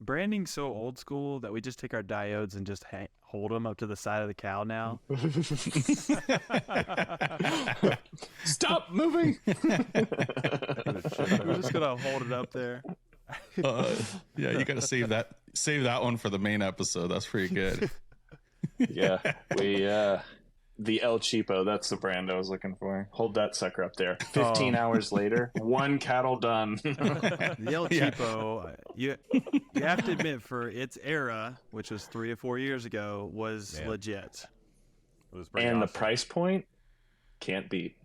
Branding's so old school that we just take our diodes and just hold them up to the side of the cow now. Stop moving. We're just gonna hold it up there. Yeah, you got to save that one for the main episode. That's pretty good. Yeah, the El Cheapo, that's the brand I was looking for. Hold that sucker up there. 15 hours later, one cattle done. The El Cheapo, you have to admit, for its era, which was 3 or 4 years ago, was legit. It was pretty And awesome. the price point can't beat.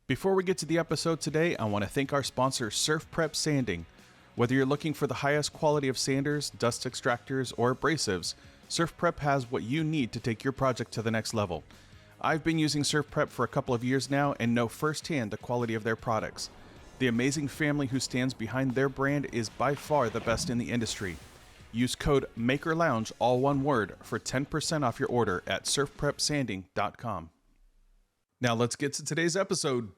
Before we get to the episode today, I want to thank our sponsor, Surf Prep Sanding. Whether you're looking for the highest quality of sanders, dust extractors, or abrasives, Surf Prep has what you need to take your project to the next level. I've been using Surf Prep for a couple of years now and know firsthand the quality of their products. The amazing family who stands behind their brand is by far the best in the industry. Use code MAKERLOUNGE, all one word, for 10% off your order at surfprepsanding.com. Now let's get to today's episode.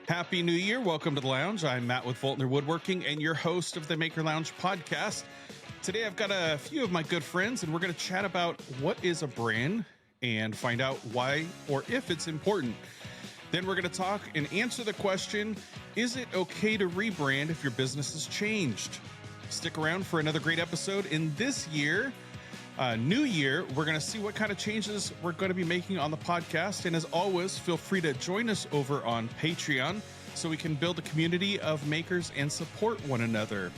Happy New Year. Welcome to the Lounge. I'm Matt with Voltner Woodworking and your host of the Maker Lounge podcast. Today I've got a few of my good friends and we're going to chat about what is a brand and find out why or if it's important. Then we're going to talk and answer the question, is it okay to rebrand if your business has changed? Stick around for another great episode. In this year, new year, we're going to see what kind of changes we're going to be making on the podcast. And as always, feel free to join us over on Patreon so we can build a community of makers and support one another.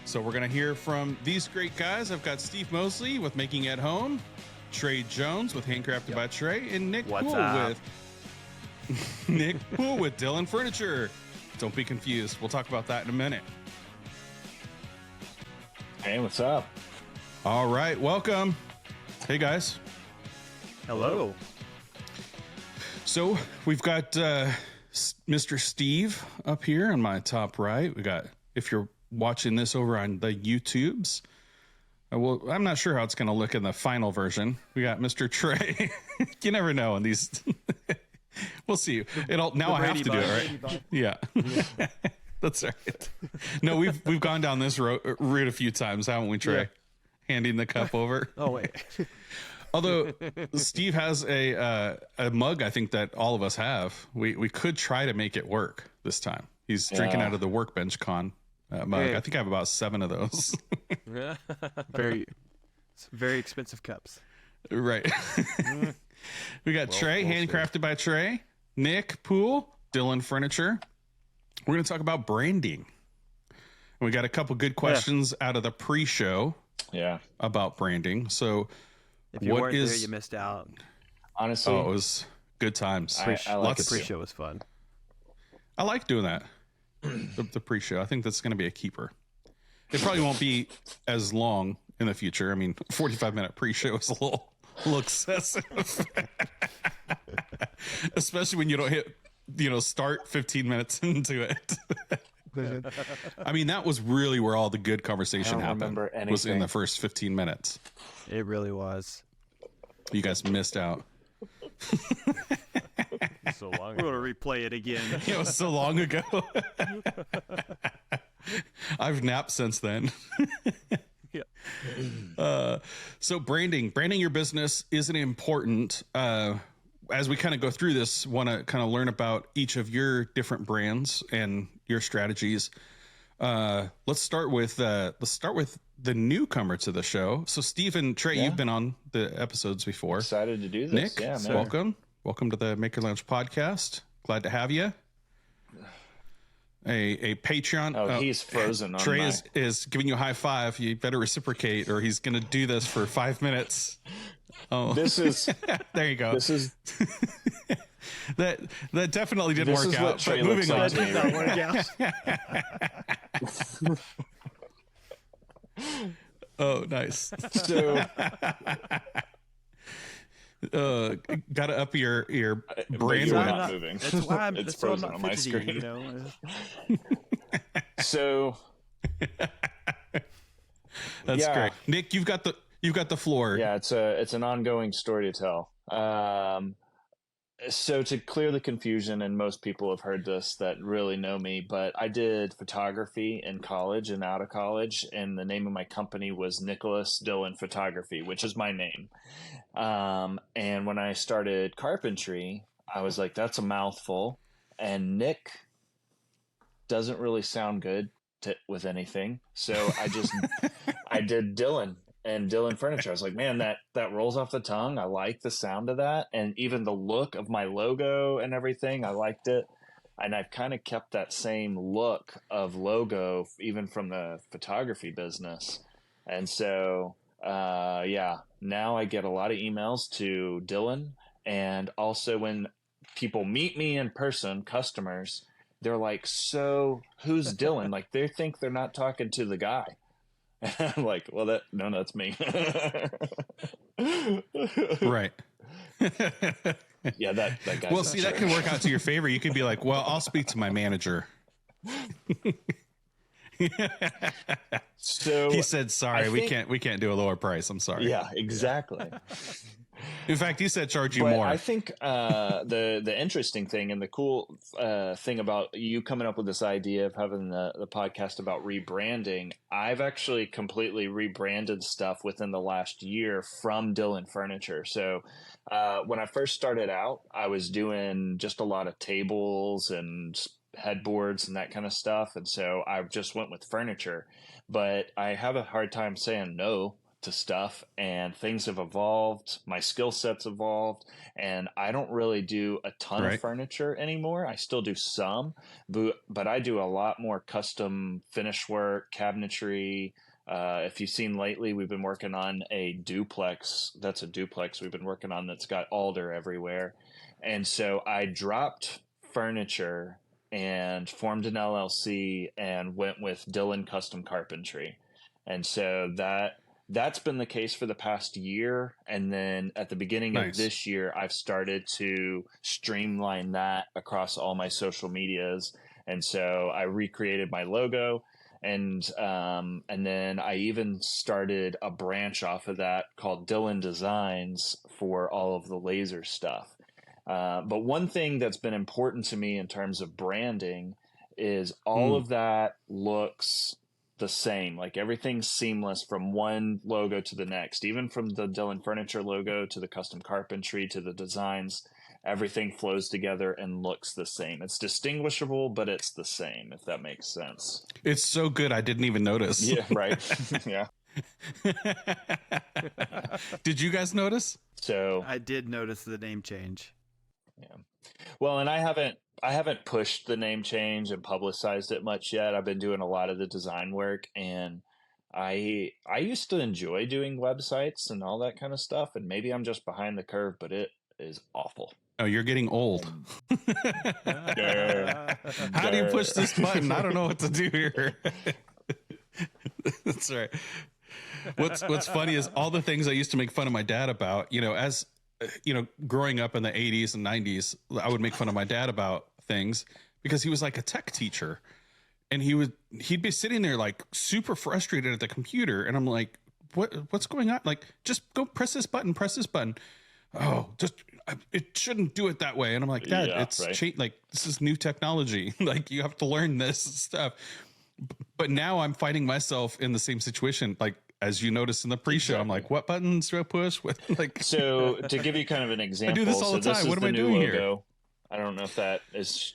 So we're going to hear from these great guys. I've got Steve Mosley with Making at Home, Trey Jones with Handcrafted by Trey, and Nick Poole with Dylan Furniture. Don't be confused. We'll talk about that in a minute. Hey, what's up? All right, welcome. Hey, guys. Hello. So we've got Mr. Steve up here on my top right. We got, if you're watching this over on the YouTubes, well, I'm not sure how it's going to look in the final version. We got Mr. Trey. You never know in these. We'll see. Now I have to do it, right? Yeah. That's right. No, we've gone down this route a few times, haven't we, Trey? Yeah. Handing the cup over. Oh, wait. Although Steve has a mug, I think that all of us have. We could try to make it work this time. He's drinking out of the Workbench Con mug. I think I have about 7 of those. Very expensive cups. Right. We got Trey, Handcrafted by Trey, Nick Poole, Dylan Furniture. We're going to talk about branding. We got a couple good questions out of the pre-show. Yeah, about branding. So if you weren't there, you missed out. Honestly, it was good times. I like the pre-show was fun. I like doing that. The pre-show. I think that's going to be a keeper. It probably won't be as long in the future. I mean, 45-minute pre-show is a little excessive, especially when you don't hit, start 15 minutes into it. I mean, that was really where all the good conversation happened. Was in the first 15 minutes. It really was. You guys missed out. So long ago. We're going to replay it again. It was so long ago. I've napped since then. Yeah. So branding your business isn't important. As we kind of go through this, want to kind of learn about each of your different brands and your strategies. Let's start with the newcomer to the show. So Steve and Trey, you've been on the episodes before. Excited to do this. Nick, yeah, man. welcome to the Maker Lounge podcast. Glad to have you. A Patreon. Oh, he's frozen. Trey is giving you a high five. You better reciprocate, or he's going to do this for 5 minutes. Oh, this is there you go. This is that definitely didn't work out. But moving on. That did not work out. Oh, nice. So, got to up your brand. You're not moving. That's why it's that's why I'm frozen not on my fidgety, screen. So that's great. Nick, you've got the floor. Yeah, it's an ongoing story to tell. So to clear the confusion, and most people have heard this that really know me, but I did photography in college and out of college, and the name of my company was Nicholas Dillon Photography, which is my name. And when I started carpentry, I was like, that's a mouthful, and Nick doesn't really sound good with anything, so I did Dillon. And Dillon Furniture. I was like, man, that rolls off the tongue. I like the sound of that. And even the look of my logo and everything, I liked it. And I've kind of kept that same look of logo, even from the photography business. And so, yeah, now I get a lot of emails to Dillon. And also when people meet me in person, customers, they're like, so who's Dillon? Like they think they're not talking to the guy. I'm like, well, that's me. Right. Yeah, that guy. Well, see, that can work out to your favor. You can be like, well, I'll speak to my manager. So he said, sorry, we can't do a lower price. I'm sorry. Yeah, exactly. In fact, he said charge you But more. I think the interesting thing and the cool thing about you coming up with this idea of having the podcast about rebranding, I've actually completely rebranded stuff within the last year from Dillon Furniture. So when I first started out, I was doing just a lot of tables and headboards and that kind of stuff. And so I just went with furniture. But I have a hard time saying no to stuff, and things have evolved. My skill set's evolved, and I don't really do a ton of furniture anymore. I still do some, but I do a lot more custom finish work, cabinetry. If you've seen lately, we've been working on a duplex. That's a duplex we've been working on that's got alder everywhere. And so I dropped furniture and formed an LLC and went with Dillon Custom Carpentry. And so that's been the case for the past year. And then at the beginning of this year, I've started to streamline that across all my social medias. And so I recreated my logo, and then I even started a branch off of that called Dillon Designs for all of the laser stuff. But one thing that's been important to me in terms of branding is all of that looks the same. Like everything's seamless from one logo to the next, even from the Dillon Furniture logo to the custom carpentry to the designs. Everything flows together and looks the same. It's distinguishable, but it's the same, if that makes sense. It's so good, I didn't even notice. Yeah, right. Yeah. Did you guys notice? So I did notice the name change. Yeah. Well, and I haven't pushed the name change and publicized it much yet. I've been doing a lot of the design work, and I used to enjoy doing websites and all that kind of stuff, and maybe I'm just behind the curve, but it is awful. Oh, you're getting old. How do you push this button? I don't know what to do here. That's right. What's funny is all the things I used to make fun of my dad about, as growing up in the 80s and 90s, I would make fun of my dad about things because he was like a tech teacher, and he'd be sitting there like super frustrated at the computer, and I'm like, what's going on? Like, just go press this button. Oh, it shouldn't do it that way. And I'm like, Dad, like, this is new technology. Like, you have to learn this stuff. But now I'm finding myself in the same situation. Like, as you noticed in the pre-show, I'm like, what buttons do I push? So to give you kind of an example, I do this all the time. What am I doing here? I don't know if that is.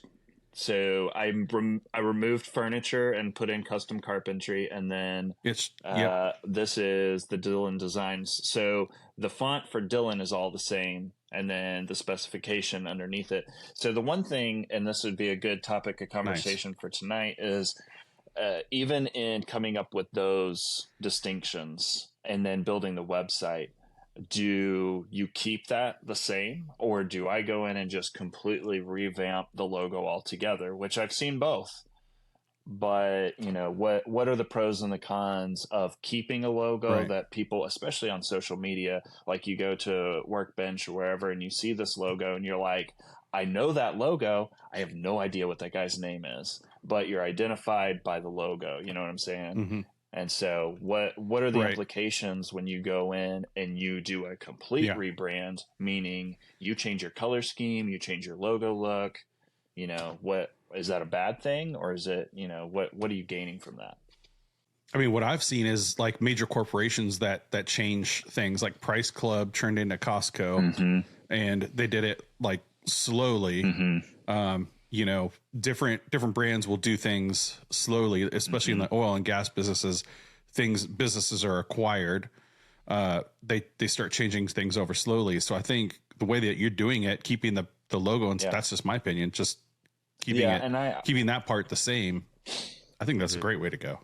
So I removed furniture and put in custom carpentry, and then this is the Dillon Designs. So the font for Dillon is all the same, and then the specification underneath it. So the one thing, and this would be a good topic of conversation for tonight, is even in coming up with those distinctions and then building the website, do you keep that the same, or do I go in and just completely revamp the logo altogether? Which I've seen both, but what are the pros and the cons of keeping a logo that people, especially on social media, like you go to Workbench or wherever and you see this logo and you're like, I know that logo, I have no idea what that guy's name is, but you're identified by the logo. You know what I'm saying? And so what are the Right. implications when you go in and you do a complete Yeah. rebrand, meaning you change your color scheme, you change your logo look, what is that a bad thing, or is it, what are you gaining from that? I mean, what I've seen is like major corporations that change things, like Price Club turned into Costco, and they did it like slowly. Different brands will do things slowly, especially in the oil and gas businesses. Businesses are acquired. They start changing things over slowly. So I think the way that you're doing it, keeping the logo, and that's just my opinion, just keeping keeping that part the same. I think that's a great way to go.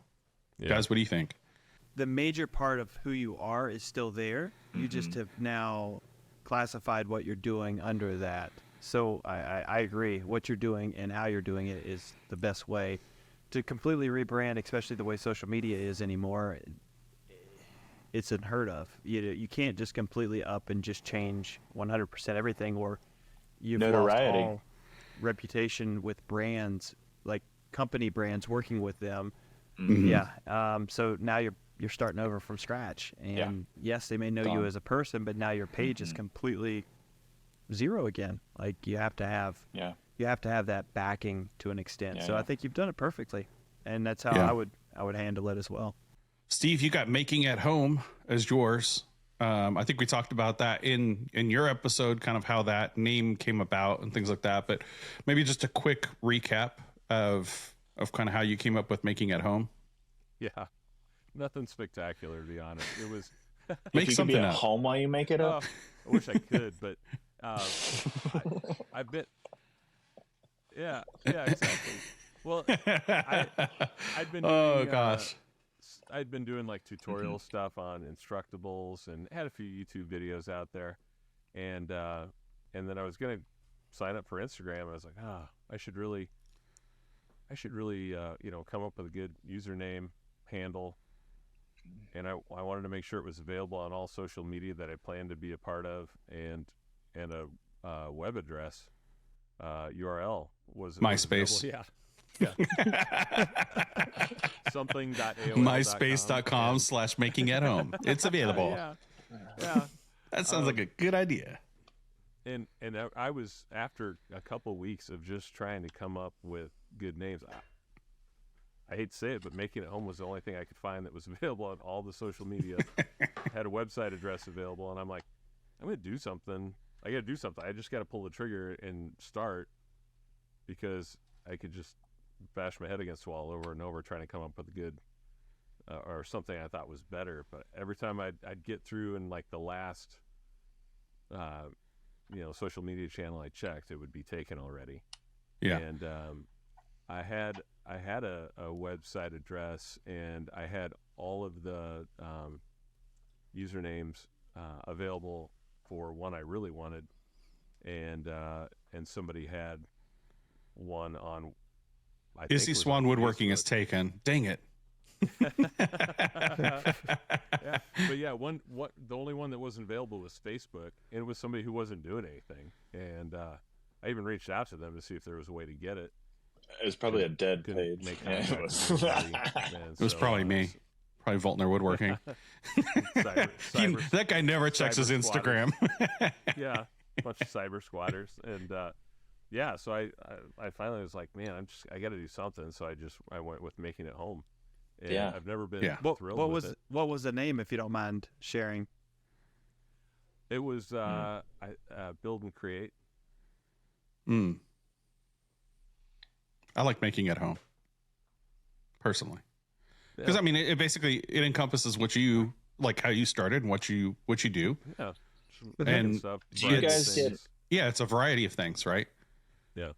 Yeah. Guys, what do you think? The major part of who you are is still there. You just have now classified what you're doing under that. So I agree. What you're doing and how you're doing it is the best way to completely rebrand, especially the way social media is anymore. It's unheard of. You can't just completely up and just change 100% everything, or you've lost all reputation with brands, like company brands, working with them. So now you're starting over from scratch, and yes, they may know you as a person, but now your page is completely zero again. Like you have to have that backing to an extent. I think you've done it perfectly, and that's how I would handle it as well. Steve, you got Making at Home as yours. I think we talked about that in your episode, kind of how that name came about and things like that. But maybe just a quick recap of kind of how you came up with Making at Home. Yeah, nothing spectacular, to be honest. It was make something be at up. home while you make it up. I wish I could, but I've been. Yeah, exactly. Well, I'd been. Doing, I'd been doing like tutorial stuff on Instructables and had a few YouTube videos out there, and then I was gonna sign up for Instagram. I was like, I should really come up with a good username handle, and I wanted to make sure it was available on all social media that I planned to be a part of, and a web address URL was MySpace. Yeah. Something.aol.com. MySpace.com/making at home. It's available. Yeah. That sounds like a good idea. And I was, after a couple weeks of just trying to come up with good names, I hate to say it, but Making It Home was the only thing I could find that was available on all the social media. Had a website address available, and I'm like, I'm going to do something. I got to do something. I just got to pull the trigger and start, because I could just bash my head against the wall over and over trying to come up with a good or something I thought was better. But every time I'd get through, and like the last social media channel I checked, it would be taken already. Yeah. And I had a website address, and I had all of the usernames available for one I really wanted, and somebody had one on. Izzy Swan Woodworking is taken. Dang it. Yeah, but yeah, the only one that wasn't available was Facebook, and it was somebody who wasn't doing anything. And I even reached out to them to see if there was a way to get it. It was probably a dead page. It was probably me. Probably Voltner Woodworking. That guy never checks his Instagram. Yeah, a bunch of cyber squatters. And so I finally was like, man, I got to do something. So I went with Making It Home. And I've never been thrilled with it. What was the name, if you don't mind sharing? It was Build and Create. I like Making It Home, personally, because I mean, it basically encompasses what you like, how you started, and what you do. Yeah, and stuff. Do you guys get? Yeah, it's a variety of things, right? Yeah,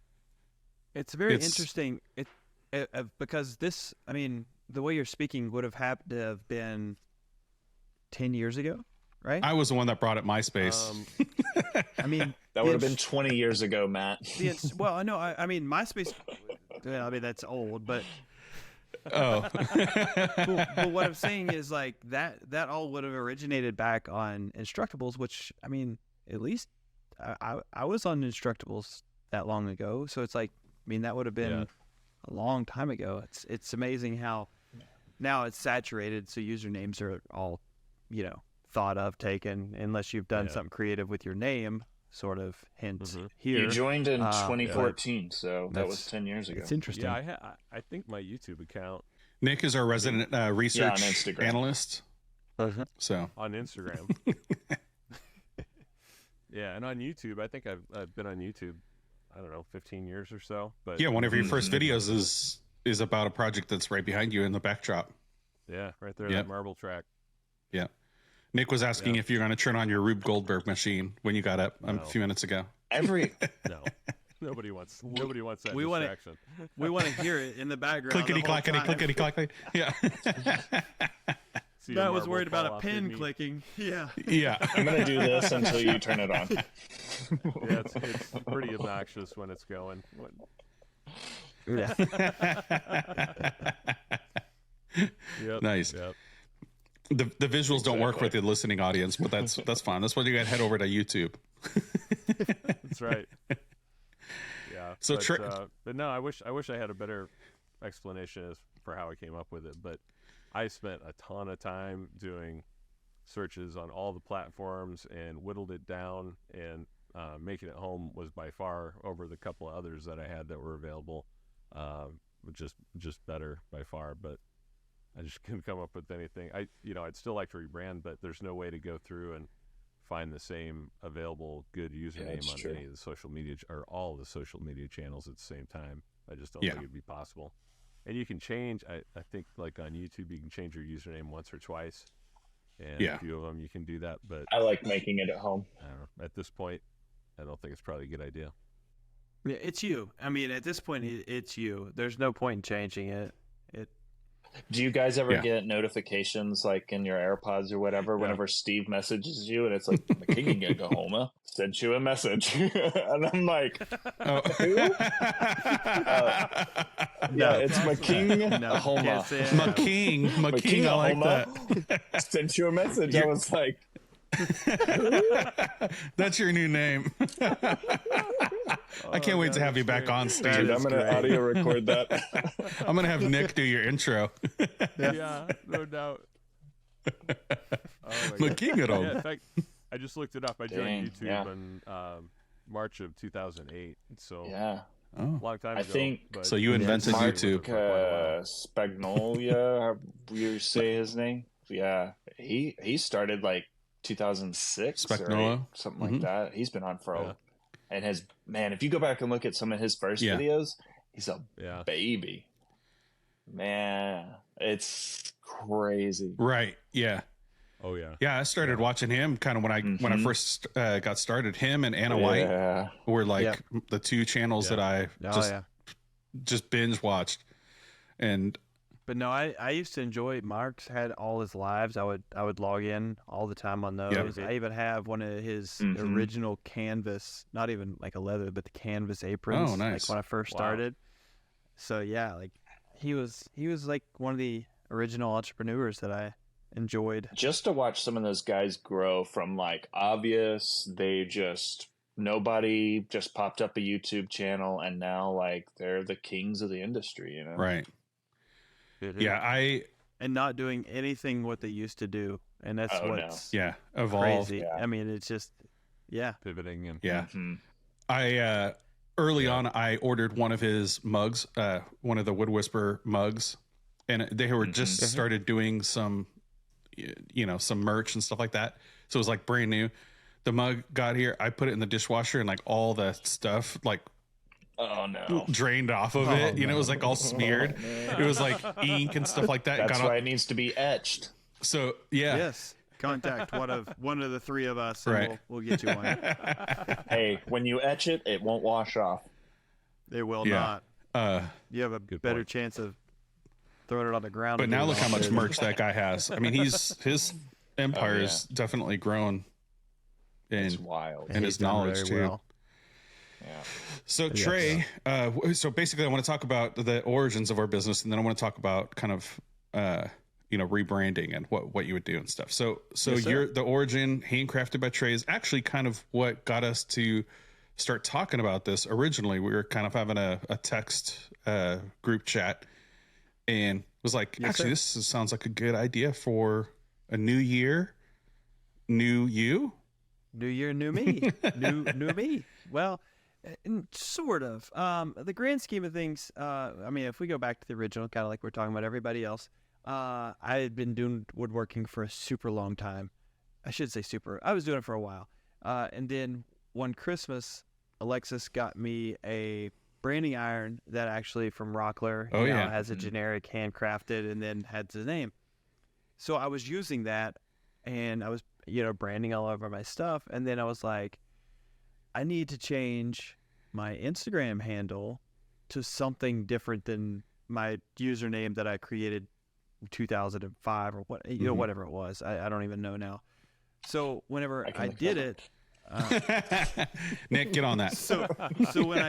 it's very interesting. Because this, I mean, the way you're speaking would have had to have been 10 years ago, right? I was the one that brought up MySpace. I mean, that would have been 20 years ago, Matt. Well, I know. I mean, MySpace. Well, I mean, that's old, but. But what I'm saying is, like, that all would have originated back on Instructables, which, I mean, at least I was on Instructables that long ago. So it's like, I mean, that would have been a long time ago. It's amazing how now it's saturated, so usernames are all, thought of, taken, unless you've done something creative with your name, sort of hint here. You joined in 2014, so that was That's- 10 years ago. It's interesting. Yeah, I think my YouTube account Nick is our resident research on Instagram. analyst. So on Instagram. Yeah, and on YouTube, I think I've been on YouTube, I don't know, 15 years or so. But yeah, one of your first videos is about a project that's right behind you in the backdrop. yeah, right there, Yep. that marble track. Yeah. Nick was asking if you're going to turn on your Rube Goldberg machine when you got up a No. few minutes ago. No, nobody wants that we want it- distraction. We want to hear it in the background. Clickety the whole clackety, time. clickety clackety. Yeah. See your Matt was marble worried about fall a off pin in me. clicking. Yeah. Yeah. I'm going to do this until you turn it on. Yeah, it's pretty obnoxious when it's going. Yeah. Yep, Nice. Yep. The visuals don't work with the listening audience, but that's fine. That's why you got to head over to YouTube. That's right. Yeah. So but no, I wish I had a better explanation for how I came up with it. But I spent a ton of time doing searches on all the platforms and whittled it down. And making it home was by far over the couple of others that I had that were available, just better by far. But I just couldn't come up with anything. I'd still like to rebrand, but there's no way to go through and find the same available good username that's on true. any of the social media or all the social media channels at the same time. I just don't Yeah. think it'd be possible. And you can change, I think like on YouTube, you can change your username once or twice. And Yeah. a few of them you can do that. But I like making it at home. I don't know, at this point, I don't think it's probably a good idea. Yeah, it's you. I mean, at this point, it's you. There's no point in changing it. Do you guys ever Yeah. get notifications like in your AirPods or whatever whenever Steve messages you and it's like, McKinnon Gahoma sent you a message? And I'm like, Oh. who? Yeah, it's McKinnon No, Gahoma. can't say it. McKing, I like that. Sent you a message. I was like, That's your new name. I can't wait to have you back on dude, stage. I'm going to audio record that. I'm going to have Nick do your intro. Yeah, no doubt. Oh my God. McKing it Yeah, all. in fact, I just looked it up. I joined Dang, YouTube yeah. in March of 2008. So Yeah. a long time I ago. think- but So you invented Mark YouTube. Spagnolia, how you say his name? Yeah. He started like 2006 or Spagnola? 8, something like that. He's been on for Yeah. and if you go back and look at some of his first Yeah. videos, he's a Yeah. baby. Man, it's crazy. Right. Yeah. Oh yeah. Yeah. I started watching him kind of when I first got started. Him and Anna White Yeah. were like Yep. the two channels that I Oh, just binge watched. And But no, I used to enjoy. Mark's had all his lives. I would log in all the time on those. Yeah. I even have one of his Mhm. original canvas, not even like a leather, but the canvas aprons. Oh, nice. Like when I first Wow. started. So yeah, like he was like one of the original entrepreneurs that I enjoyed. Just to watch some of those guys grow from like obvious, nobody just popped up a YouTube channel and now like they're the kings of the industry, you know? right. Yeah. And not doing anything what they used to do, and that's Oh, no. what's Evolve. crazy. Yeah. I mean, it's just Pivoting and Yeah. Mhm. I early on I ordered one of his mugs, one of the Wood Whisper mugs, and they were just started doing some some merch and stuff like that. So it was like brand new. The mug got here, I put it in the dishwasher and like all the stuff like Oh no. drained off of it. It was like all smeared. It was like ink and stuff like that. That's Got why it needs to be etched. So yeah. yes. Contact one of the three of us, and Right. we'll get you one. Hey, when you etch it, it won't wash off. They will Yeah. not. You have a Good better point. chance of throwing it on the ground. But and now doing look how all much this. merch that guy has. I mean, his empire yeah. is definitely grown It's in wild. and his He's done knowledge very too. well. Yeah. So Trey, so basically I want to talk about the origins of our business, and then I want to talk about kind of rebranding and what you would do and stuff. So Yes, sir. the origin, handcrafted by Trey, is actually kind of what got us to start talking about this. Originally we were kind of having a text group chat, and was like, Yes, actually, sir. this sounds like a good idea for a new year, new you. New year, new me. New me. Well, sort of. The grand scheme of things, I mean, if we go back to the original, kind of like we're talking about everybody else, I had been doing woodworking for a super long time. I should say super. I was doing it for a while. And then one Christmas, Alexis got me a branding iron that actually from Rockler, Oh, yeah. has a generic handcrafted and then had the name. So I was using that and I was, branding all over my stuff. And then I was like, I need to change my Instagram handle to something different than my username that I created in 2005 or what, whatever it was. I don't even know now. So whenever I did it, Nick, get on that. so when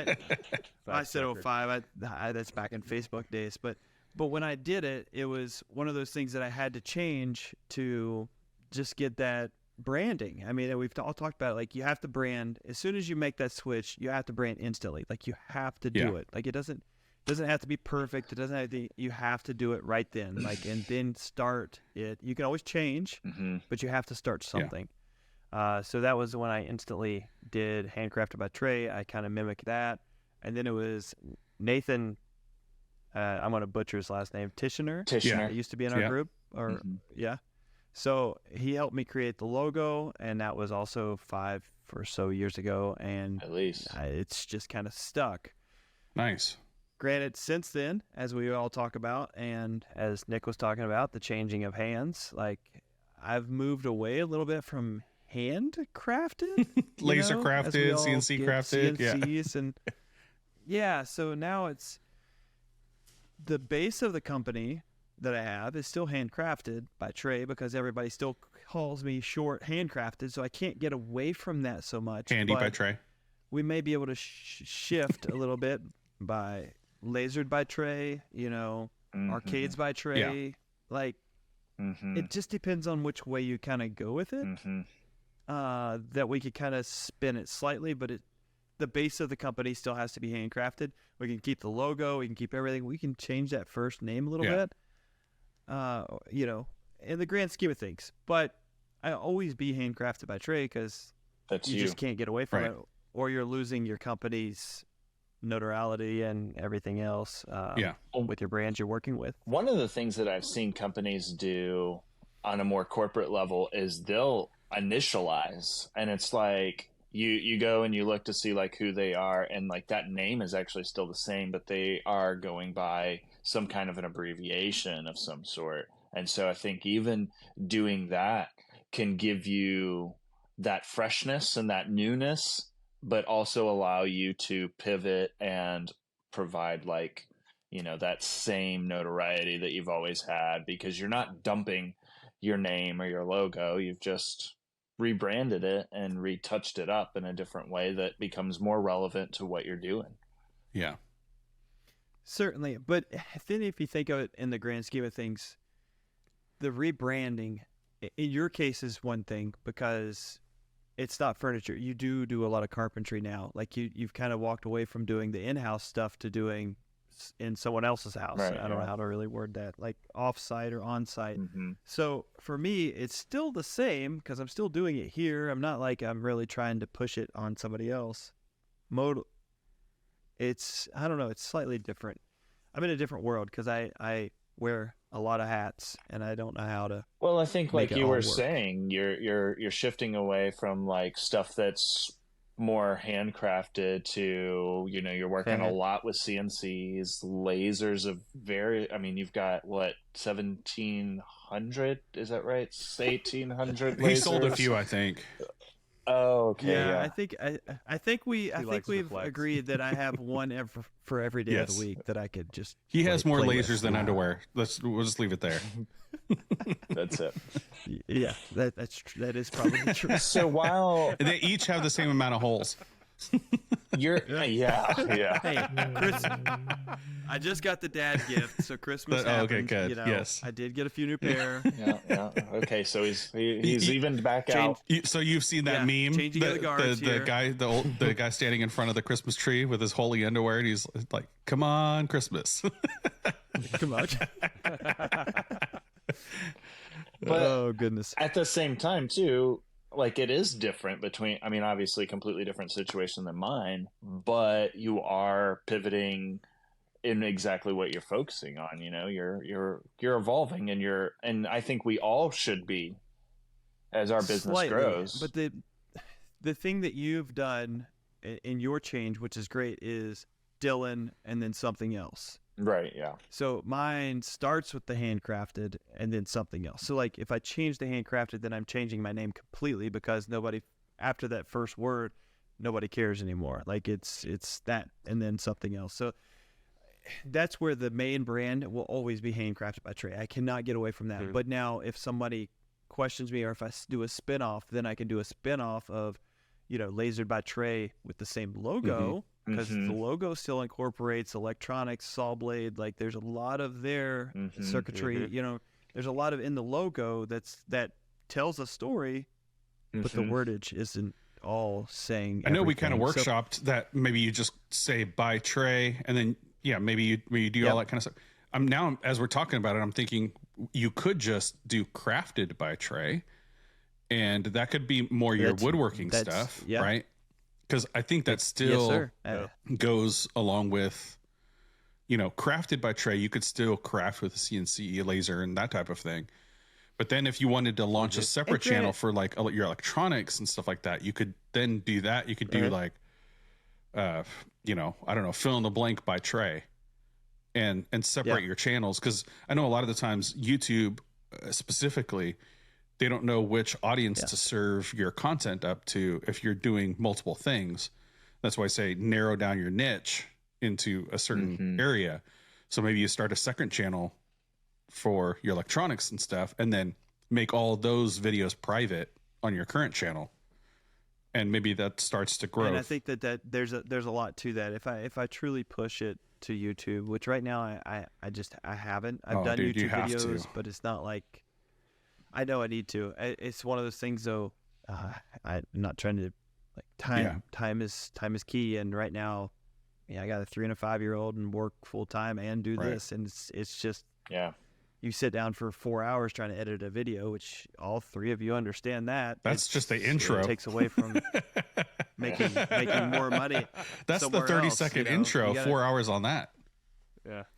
I said checker. 05, that's back in Facebook days, but when I did it, it was one of those things that I had to change to just get that branding. I mean, we've all talked about it. Like, you have to brand as soon as you make that switch. You have to brand instantly. Like, you have to do it. Like, it doesn't have to be perfect. It doesn't have to. You have to do it right then. Like, and then start it. You can always change, but you have to start something. So that was when I instantly did Handcrafted by Trey. I kind of mimicked that, and then it was Nathan. I'm going to butcher his last name. Tishner. It used to be in our group, or So he helped me create the logo, and that was also 5 or so years ago, and At least. it's just kind of stuck. Nice. Granted, since then, as we all talk about, and as Nick was talking about, the changing of hands, like, I've moved away a little bit from handcrafted, Laser as we crafted, all CNC get crafted. CNCs and so now it's the base of the company that I have is still handcrafted by Trey because everybody still calls me short handcrafted, so I can't get away from that so much. Handy by but Trey. we may be able to shift a little bit by lasered by Trey, arcades by Trey. Like, it just depends on which way you kind of go with it. That we could kind of spin it slightly, but the base of the company still has to be handcrafted. We can keep the logo, we can keep everything. We can change that first name a little bit, in the grand scheme of things. But I always be handcrafted by Trey because you just can't get away from it, or you're losing your company's notoriety and everything else with your brands you're working with. One of the things that I've seen companies do on a more corporate level is they'll initialize, and it's like you go and you look to see like who they are, and like that name is actually still the same, but they are going by some kind of an abbreviation of some sort. And so I think even doing that can give you that freshness and that newness, but also allow you to pivot and provide like, that same notoriety that you've always had, because you're not dumping your name or your logo. You've just rebranded it and retouched it up in a different way that becomes more relevant to what you're doing. Yeah. Certainly. But then if you think of it in the grand scheme of things, the rebranding in your case is one thing because it's not furniture. You do a lot of carpentry now. Like you've kind of walked away from doing the in-house stuff to doing in someone else's house. Right, I don't know how to really word that, like off-site or on-site. Mm-hmm. So for me, it's still the same because I'm still doing it here. I'm not like I'm really trying to push it on somebody else. It's, I don't know, it's slightly different. I'm in a different world because I wear a lot of hats and I don't know how to. Well, I think like make it you all were work. saying, you're shifting away from like stuff that's more handcrafted to, you're working a lot with CNCs, lasers of you've got what, 1,700, is that right? 1,800 lasers. He sold a few, I think. Oh, okay. Yeah, Yeah. I think we've flex. agreed that I have one for every day of Yes. the week that I could just. He has more play lasers with. than underwear. We'll just leave it there. That's it. Yeah, that is probably true. So while And they each have the same amount of holes. You're yeah. Hey, Chris, I just got the dad gift, so Christmas happened. Okay, good. You know, Yes. I did get a few new pair. Yeah. Okay, so he's evened back out. So you've seen that meme, changing of the guards the here. guy, the guy standing in front of the Christmas tree with his holy underwear, and he's like, "Come on, Christmas." Come on. But oh goodness. at the same time, too, like it is different between. I mean, obviously, completely different situation than mine, but you are pivoting in exactly what you're focusing on. You know, you're evolving, and I think we all should be as our business Slightly, grows. But the thing that you've done in your change, which is great, is Dylan and then something else. Right, yeah. So mine starts with the handcrafted and then something else. So like if I change the handcrafted, then I'm changing my name completely because nobody, after that first word, nobody cares anymore. Like it's that and then something else. So that's where the main brand will always be Handcrafted by Trey. I cannot get away from that. Mm-hmm. But now if somebody questions me or if I do a spinoff, then I can do a spinoff of, Lasered by Trey with the same logo. Because the logo still incorporates electronics, saw blade. Like there's a lot of their circuitry. There's a lot of in the logo that tells a story, but the wordage isn't all saying. I know we kind of everything. workshopped that. Maybe you just say by Trey, and then maybe you do all that kind of stuff. I'm now, as we're talking about it, I'm thinking you could just do crafted by Trey, and that could be more your woodworking stuff, right? Because I think that still goes along with, crafted by Trey. You could still craft with a CNC laser and that type of thing. But then if you wanted to launch a separate channel for like your electronics and stuff like that, you could then do that. You could do like, I don't know, fill in the blank by Trey and separate your channels. Because I know a lot of the times YouTube specifically, they don't know which audience to serve your content up to if you're doing multiple things. That's why I say narrow down your niche into a certain area. So maybe you start a second channel for your electronics and stuff, and then make all those videos private on your current channel. And maybe that starts to grow. And I think that there's a lot to that. If I truly push it to YouTube, which right now I haven't. I've done YouTube videos, but it's not like, I know I need to. It's one of those things, though. I'm not trying to like time. Yeah. Time is key, and right now, I got a 3 and a 5-year-old and work full time and do this, and it's just You sit down for 4 hours trying to edit a video, which all three of you understand that. That's just the intro. It takes away from making more money. That's the 30-second intro. 4 hours on that.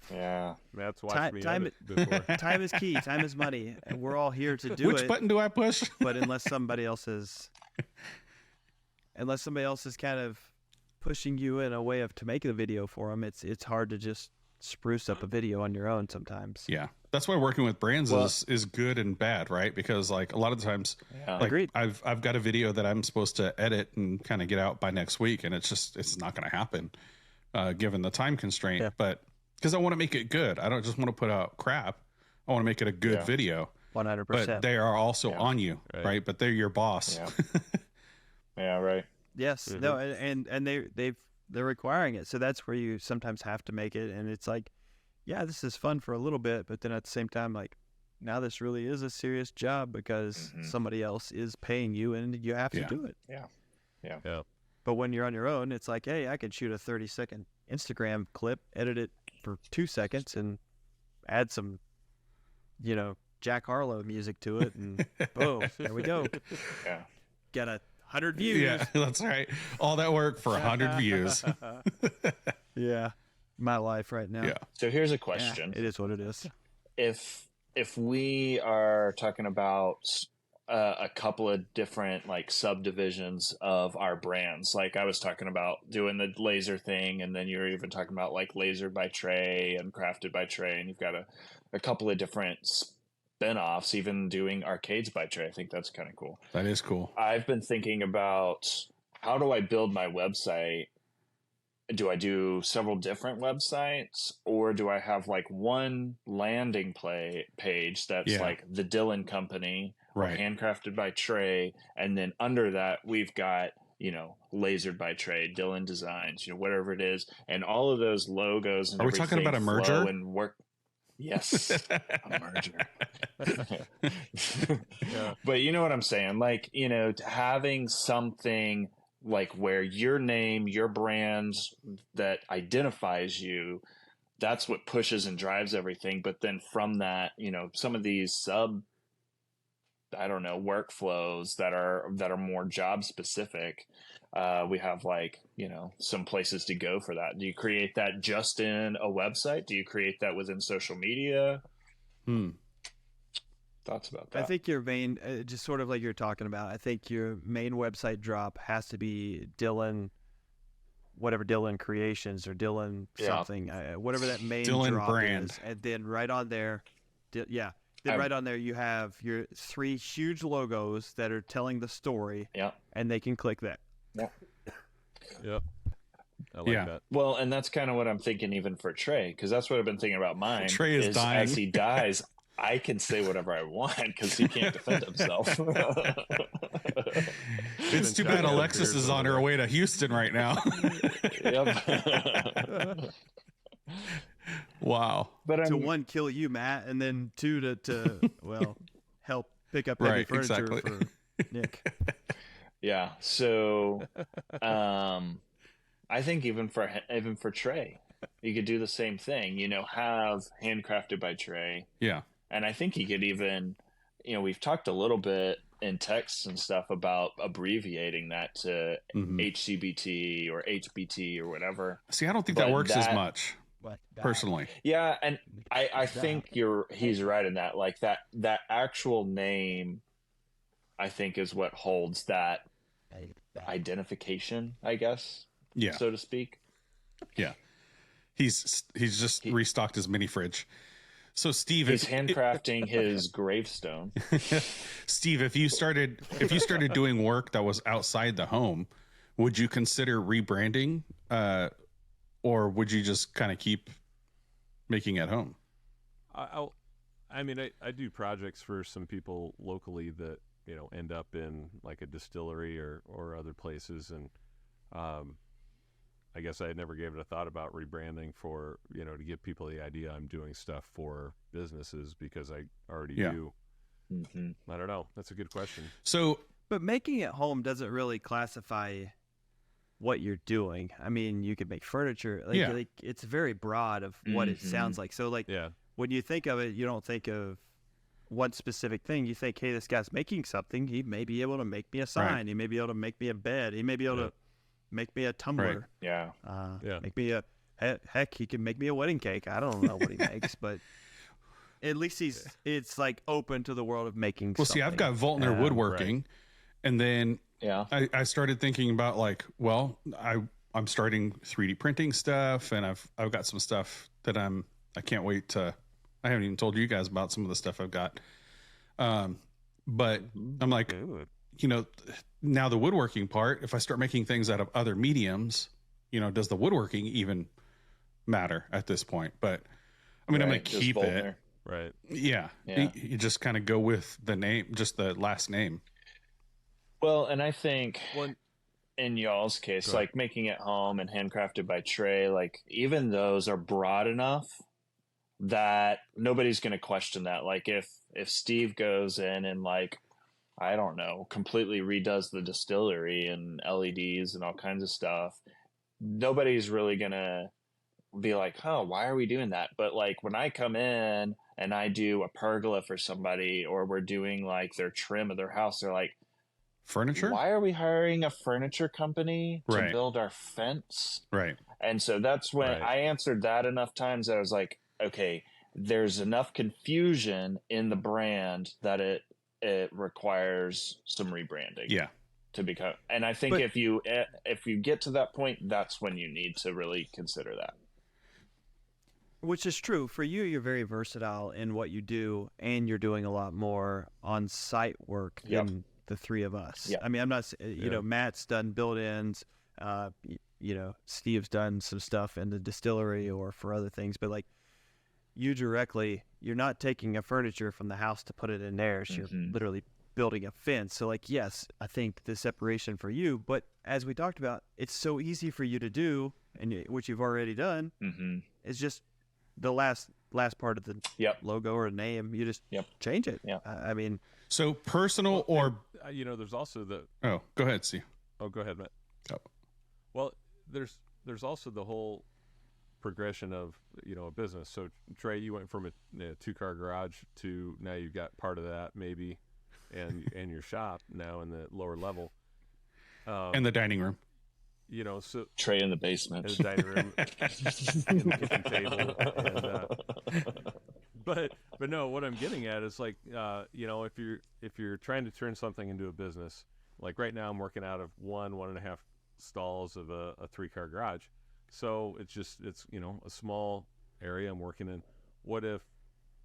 Yeah. Matt's watched me edit before. Time is key. Time is money. And we're all here to do it. Which button do I push? But unless somebody else is kind of pushing you in a way to make a video for them, it's hard to just spruce up a video on your own sometimes. Yeah. That's why working with brands is good and bad, right? Because like a lot of the times, Agreed. I've got a video that I'm supposed to edit and kind of get out by next week, and it's not going to happen, given the time constraint. Yeah. But because I want to make it good, I don't just want to put out crap. I want to make it a good video. 100%. But they are also on you, right? But they're your boss. Yeah. Yeah. Right. Yes. Mm-hmm. No. And they're requiring it. So that's where you sometimes have to make it. And it's like, yeah, this is fun for a little bit, but then at the same time, like, now this really is a serious job because somebody else is paying you and you have to do it. Yeah. But when you're on your own, it's like, hey, I can shoot a 30-second Instagram clip, edit it for 2 seconds, and add some, Jack Harlow music to it, and boom, there we go. Yeah. Got 100 views. Yeah, that's right. All that work for 100 views. Yeah. My life right now. Yeah. So here's a question. It is what it is. If we are talking about a couple of different like subdivisions of our brands, like I was talking about doing the laser thing, and then you're even talking about like Lasered by Trey and Crafted by Trey, and you've got a couple of different spin-offs, even doing Arcades by Trey. I think that's kind of cool. That is cool. I've been thinking about, how do I build my website? Do I do several different websites, or do I have like one landing page that's like the Dylan Company, or right, Handcrafted by Trey, and then under that we've got Lasered by Trade, Dylan Designs, whatever it is, and all of those logos and Are we talking about a merger? and work. Yes, a merger. Yeah. But you know what I'm saying? Like, having something like where your name, your brands that identifies you, that's what pushes and drives everything. But then from that, some of these workflows that are more job specific, we have some places to go for that. Do you create that just in a website? Do you create that within social media? Thoughts about that? I think your main, just sort of like you're talking about, I think your main website drop has to be Dylan, whatever Dylan Creations or Dylan something, whatever that main Dylan drop brand. is. And then right on there, right on there you have your 3 huge logos that are telling the story. Yeah. And they can click that. Yeah. Yep. I like that. Well, and that's kind of what I'm thinking even for Trey, because that's what I've been thinking about mine. Trey is dying. As he dies, I can say whatever I want because he can't defend himself. It's too bad Alexis is on her way to Houston right now. Yep. Wow. But To 1, kill you, Matt, and then 2 to help pick up heavy furniture for Nick. Yeah. So, I think even for Trey, you could do the same thing. Have Handcrafted by Trey. Yeah. And I think he could even, we've talked a little bit in texts and stuff about abbreviating that to HCBT or HBT or whatever. See, I don't think that works as much, What? personally. Yeah, and I think he's right in that. Like that actual name, I think, is what holds that identification, I guess. Yeah. So to speak. Yeah. He's just restocked his mini fridge. So Steve, he's handcrafting his gravestone. Steve, if you started doing work that was outside the home, would you consider rebranding, or would you just kind of keep making at home? I do projects for some people locally that end up in like a distillery or other places, and I guess I never gave it a thought about rebranding for, to give people the idea I'm doing stuff for businesses because I already do. Mm-hmm. I don't know. That's a good question. So, But making it home doesn't really classify what you're doing. I mean, you could make furniture. Like it's very broad of what it sounds like. So when you think of it, you don't think of one specific thing. You think, hey, this guy's making something. He may be able to make me a sign. Right. He may be able to make me a bed. He may be able to make me a tumbler. Right. Yeah. Make me heck, he can make me a wedding cake. I don't know what he makes, but at least it's like open to the world of making well, something. see, I've got Voltner Woodworking, and then I started thinking about I'm starting 3D printing stuff, and I've got some stuff that I can't wait to. I haven't even told you guys about some of the stuff I've got. But I'm like, now the woodworking part, if I start making things out of other mediums, does the woodworking even matter at this point? But I mean, I'm going to keep it. Right. Yeah. You just kind of go with the name, just the last name. Well, and I think in y'all's case, like making it home and Handcrafted by Trey, like even those are broad enough that nobody's going to question that. Like if Steve goes in and I don't know, completely redoes the distillery and LEDs and all kinds of stuff, nobody's really going to be like, why are we doing that? But when I come in and I do a pergola for somebody, or we're doing their trim of their house, they're like, furniture? Why are we hiring a furniture company to build our fence? Right. And so that's when I answered that enough times that I was like, okay, there's enough confusion in the brand that it requires some rebranding. Yeah. To become, and I think if you get to that point, that's when you need to really consider that. Which is true. For you, you're very versatile in what you do, and you're doing a lot more on-site work than the three of us. Yep. I mean, I'm not, Matt's done build-ins, Steve's done some stuff in the distillery or for other things, but you directly, you're not taking a furniture from the house to put it in theirs. You're literally building a fence. So like, yes, I think the separation for you, but as we talked about, it's so easy for you to do, and which you've already done. Mm-hmm. It's just the last part of the logo or name. You just change it. Yeah. I mean, So personal or there's also the. Oh, go ahead, Steve. Oh, go ahead, Matt. Oh. Well, there's also the whole progression of a business. So Trey, you went from a 2-car garage to now you've got part of that maybe, and your shop now in the lower level, and the dining room. So Trey in the basement, and the dining room, and the kitchen table, and but no, what I'm getting at is like if you're trying to turn something into a business, like right now I'm working out of 1.5 stalls of a 3-car garage. So it's a small area I'm working in. What if,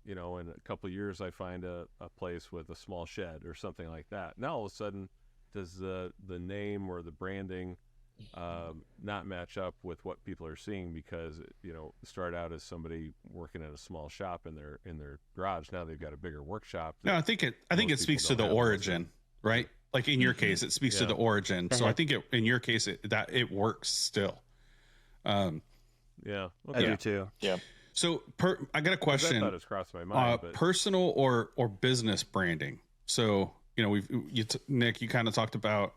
in a couple of years I find a place with a small shed or something like that? Now all of a sudden, does the name or the branding not match up with what people are seeing because start out as somebody working at a small shop in their garage. Now they've got a bigger workshop. No, I think it speaks to the origin, right? Like in your case, it speaks to the origin. So I think in your case it works still. Yeah, I do too. Yeah. So I got a question. I thought it crossed my mind. But personal or business branding. So Nick, you kind of talked about,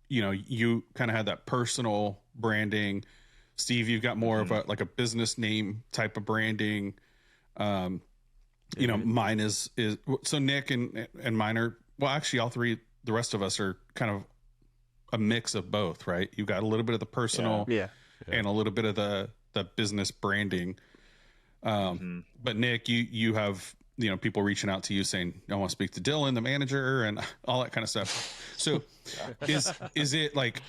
you kind of had that personal branding. Steve, you've got more of a business name type of branding. Mine is so Nick and mine are, well, actually all three, the rest of us are kind of a mix of both, right? You've got a little bit of the personal and a little bit of the business branding. But Nick, you have, people reaching out to you saying, I want to speak to Dylan, the manager, and all that kind of stuff. So is it like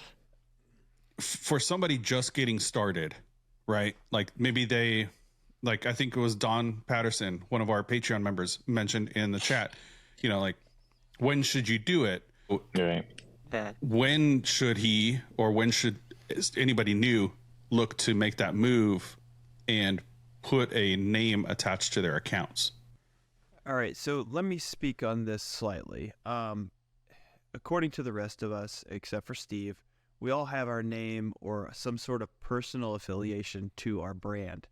for somebody just getting started, right? Like maybe they, like, I think it was Don Patterson, one of our Patreon members, mentioned in the chat, like, when should you do it? Right. When should he, or when should anybody new look to make that move and put a name attached to their accounts? All right, so let me speak on this slightly. According to the rest of us, except for Steve, we all have our name or some sort of personal affiliation to our brand.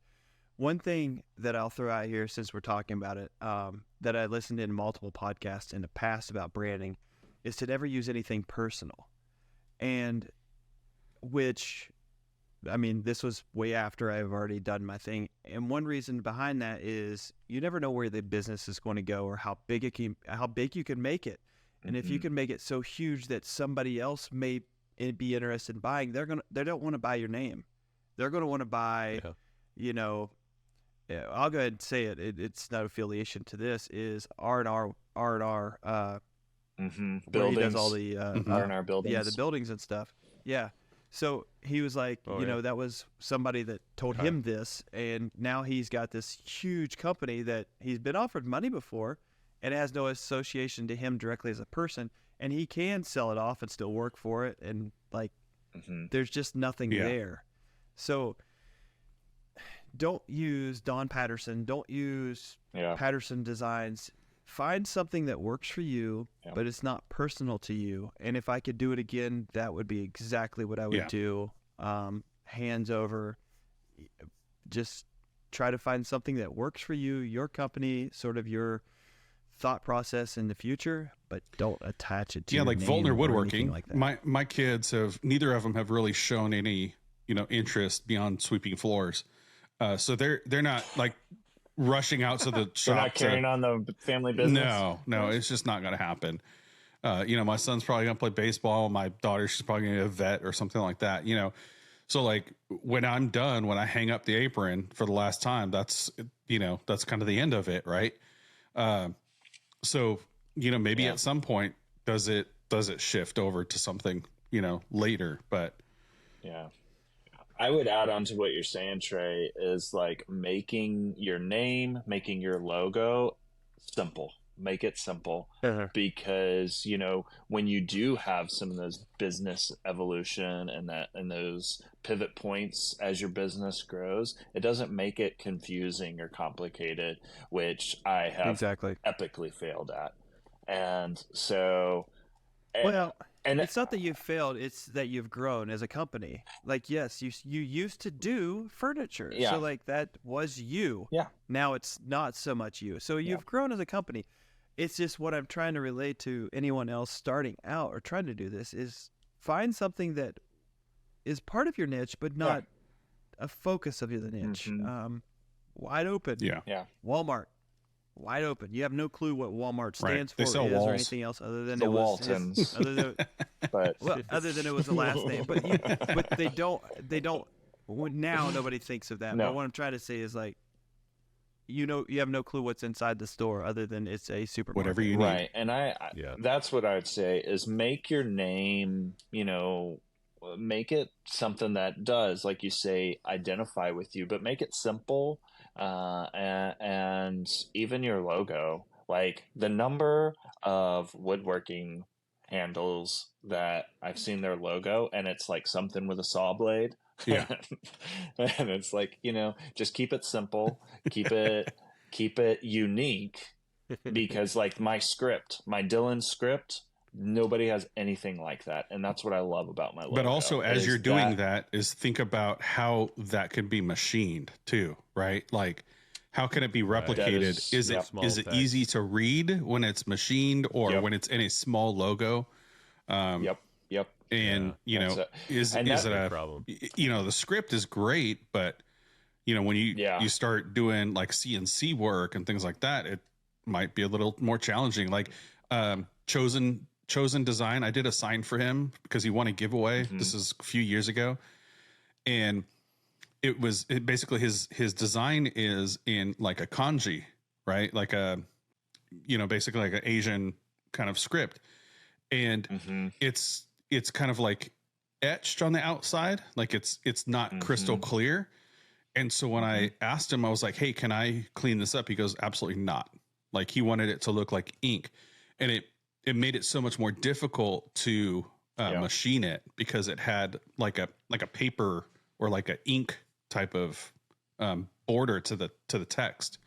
One thing that I'll throw out here, since we're talking about it, that I listened in multiple podcasts in the past about branding, is to never use anything personal. And which, I mean, this was way after I've already done my thing. And one reason behind that is you never know where the business is going to go or how big you can make it. And if you can make it so huge that somebody else may be interested in buying, they don't want to buy your name. They're going to want to buy, I'll go ahead and say it. It's not affiliation to this, is R&R where he does all the R&R buildings. Yeah, the buildings and stuff. Yeah. So he was like, that was somebody that told him this, and now he's got this huge company that he's been offered money before, and it has no association to him directly as a person, and he can sell it off and still work for it, and there's just nothing there. So don't use Don Patterson. Don't use Patterson Designs. Find something that works for you, but it's not personal to you. And if I could do it again, that would be exactly what I would do. Hands over. Just try to find something that works for you, your company, sort of your thought process in the future, but don't attach it to your like name Voltner or Woodworking. anything like that. My kids neither of them have really shown any, interest beyond sweeping floors. So they're not like rushing out to the shop. They're not carrying on the family business. No, it's just not going to happen. My son's probably going to play baseball. My daughter, she's probably going to be a vet or something like that, So like when I'm done, when I hang up the apron for the last time, that's kind of the end of it. Right. So, maybe at some point does it shift over to something, later, but I would add on to what you're saying, Trey, is like making your name, making your logo simple. Make it simple because, when you do have some of those business evolution and those pivot points as your business grows, it doesn't make it confusing or complicated, which I have epically failed at. And so, Well, and it's not that you've failed; it's that you've grown as a company. Like, yes, you used to do furniture, Yeah. so like that was you. Yeah. Now it's not so much you. So you've grown as a company. It's just what I'm trying to relate to anyone else starting out or trying to do this is find something that is part of your niche, but not a focus of the niche. Wide open. Yeah. Yeah. Walmart. Wide open. You have no clue what Walmart stands They for sell or walls. anything else other than The it was Waltons. other than, But other than it was the last name. But they don't. Now nobody thinks of that. No. But what I'm trying to say is like, you have no clue what's inside the store other than it's a supermarket. Whatever you need. right. And I Yeah. that's what I would say is make your name, make it something that does, like you say, identify with you, but make it simple. And even your logo, like the number of woodworking handles that I've seen their logo, and it's like something with a saw blade. Yeah. And it's like, just keep it simple, keep it unique, because like my Dylan script, nobody has anything like that, and that's what I love about my logo. But also, as is you're doing that, is think about how that could be machined too, right? Like, how can it be replicated? Is it Small it text. easy to read when it's machined or Yep. when it's in a small logo? Yep. And That's it. is And it that's the a problem. The script is great, but when you start doing like CNC work and things like that, it might be a little more challenging. Like chosen design, I did a sign for him because he won a giveaway. This is a few years ago, and basically his design is in like a kanji, right? Like basically like an Asian kind of script, and it's kind of like etched on the outside, like it's not crystal clear. And so when I asked him, I was like, "Hey, can I clean this up?" He goes, "Absolutely not." Like he wanted it to look like ink, and it made it so much more difficult to machine it because it had like a paper or like a ink type of border to the text.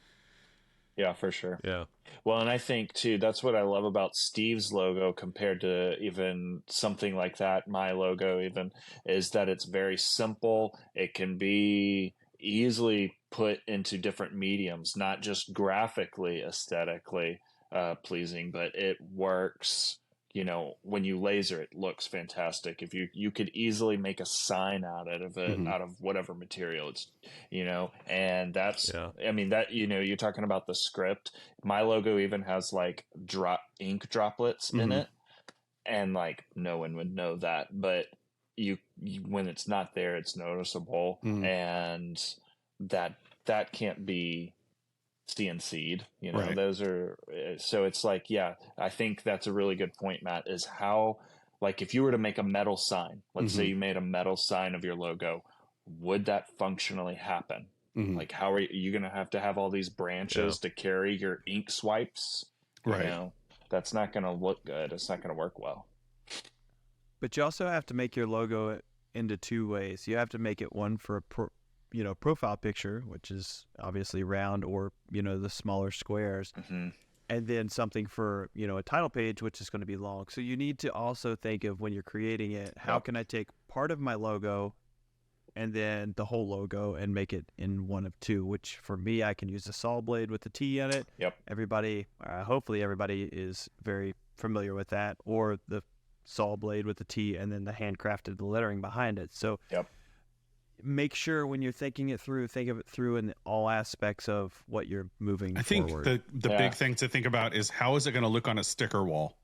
Yeah, for sure. Yeah. Well, and I think too, that's what I love about Steve's logo compared to even something like that, my logo even, is that it's very simple. It can be easily put into different mediums, not just graphically, aesthetically pleasing, but it works. When you laser, it looks fantastic. If you could easily make a sign out of it, out of whatever material it's, and that's, I mean, that, you're talking about the script. My logo even has like ink droplets in it, and like no one would know that, but you when it's not there, it's noticeable, and that can't be CNC'd, Right. Those are, so it's like, I think that's a really good point, Matt, is how, like, if you were to make a metal sign, let's say you made a metal sign of your logo, would that functionally happen? Like, how are you going to have all these branches to carry your ink swipes? Right. That's not going to look good. It's not going to work well. But you also have to make your logo into two ways. You have to make it one for a profile picture, which is obviously round, or the smaller squares, and then something for a title page, which is going to be long. So you need to also think of, when you're creating it, how can I take part of my logo and then the whole logo and make it in one of two, which for me, I can use the saw blade with the T in it. Everybody, hopefully everybody is very familiar with that, or the saw blade with the T and then the handcrafted lettering behind it. So make sure when you're thinking it through, think of it through in all aspects of what you're moving forward. I think the big thing to think about is, how is it going to look on a sticker wall?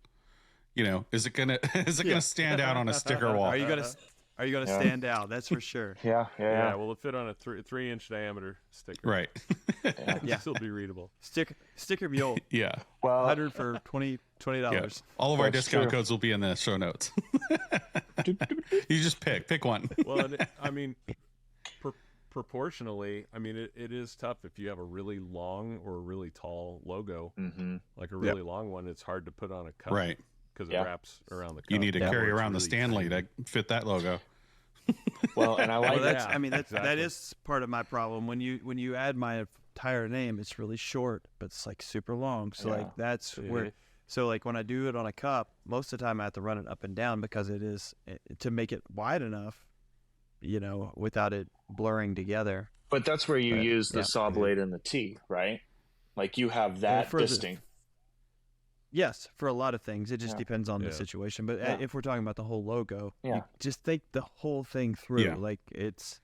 Is it going to stand out on a sticker wall? Are you going to stand out? That's for sure. Yeah, will it fit on a 3-inch diameter sticker? Right. It'll still be readable. Sticker mule. Yeah. Well, 100 for $20. Yeah. All of our That's discount true. codes will be in the show notes. You just pick one. Well, I mean, proportionally, I mean, it is tough if you have a really long or a really tall logo. Like a really long one, it's hard to put on a cup, Right. Because it wraps around the cup. You need to carry Or it's around the really Stanley tiny. to fit that logo. Well, and I like Well, that. that that is part of my problem. When you add my entire name, it's really short, but it's like super long. So like that's where So like when I do it on a cup, most of the time I have to run it up and down because it is to make it wide enough, without it blurring together. But that's where you But use the yeah, saw blade and the T, right? Like you have that for distinct. yes, for a lot of things, it just depends on the Yeah. situation. But Yeah. if we're talking about the whole logo, Yeah. you just think the whole thing through. Yeah. Like it's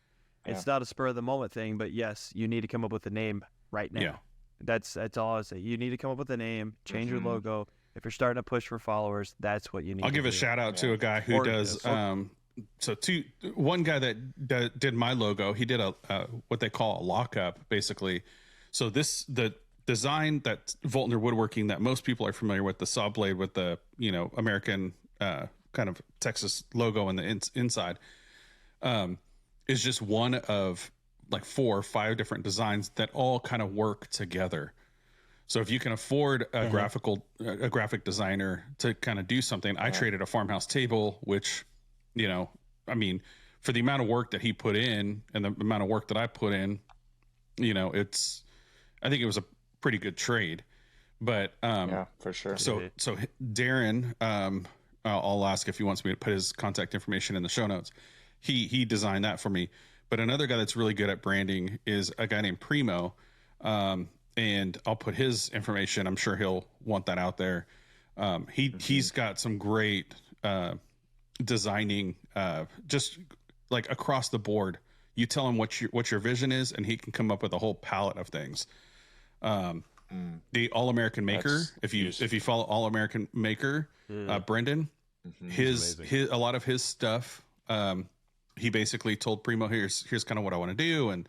not a spur of the moment thing, but yes, you need to come up with a name right now. Yeah. That's all I say. You need to come up with a name, change your Mhm. logo. If you're starting to push for followers, that's what you need. I'll to give a do. shout out to Yeah. a guy who Or- does one guy that did my logo. He did a what they call a lockup, basically. So the design that Voltner Woodworking that most people are familiar with, the saw blade with the American kind of Texas logo on the inside, is just one of like 4 or 5 different designs that all kind of work together. So if you can afford a graphic designer to kind of do something, I traded a farmhouse table, which, I mean, for the amount of work that he put in and the amount of work that I put in, I think it was a pretty good trade. But Yeah, for sure. so Darren, I'll ask if he wants me to put his contact information in the show notes. He designed that for me. But another guy that's really good at branding is a guy named Primo. And I'll put his information. I'm sure he'll want that out there. He's got some great designing, just like across the board. You tell him what your vision is, and he can come up with a whole palette of things. The All American Maker. That's If you follow All American Maker, Brendan, his a lot of his stuff. He basically told Primo, here's kind of what I want to do, and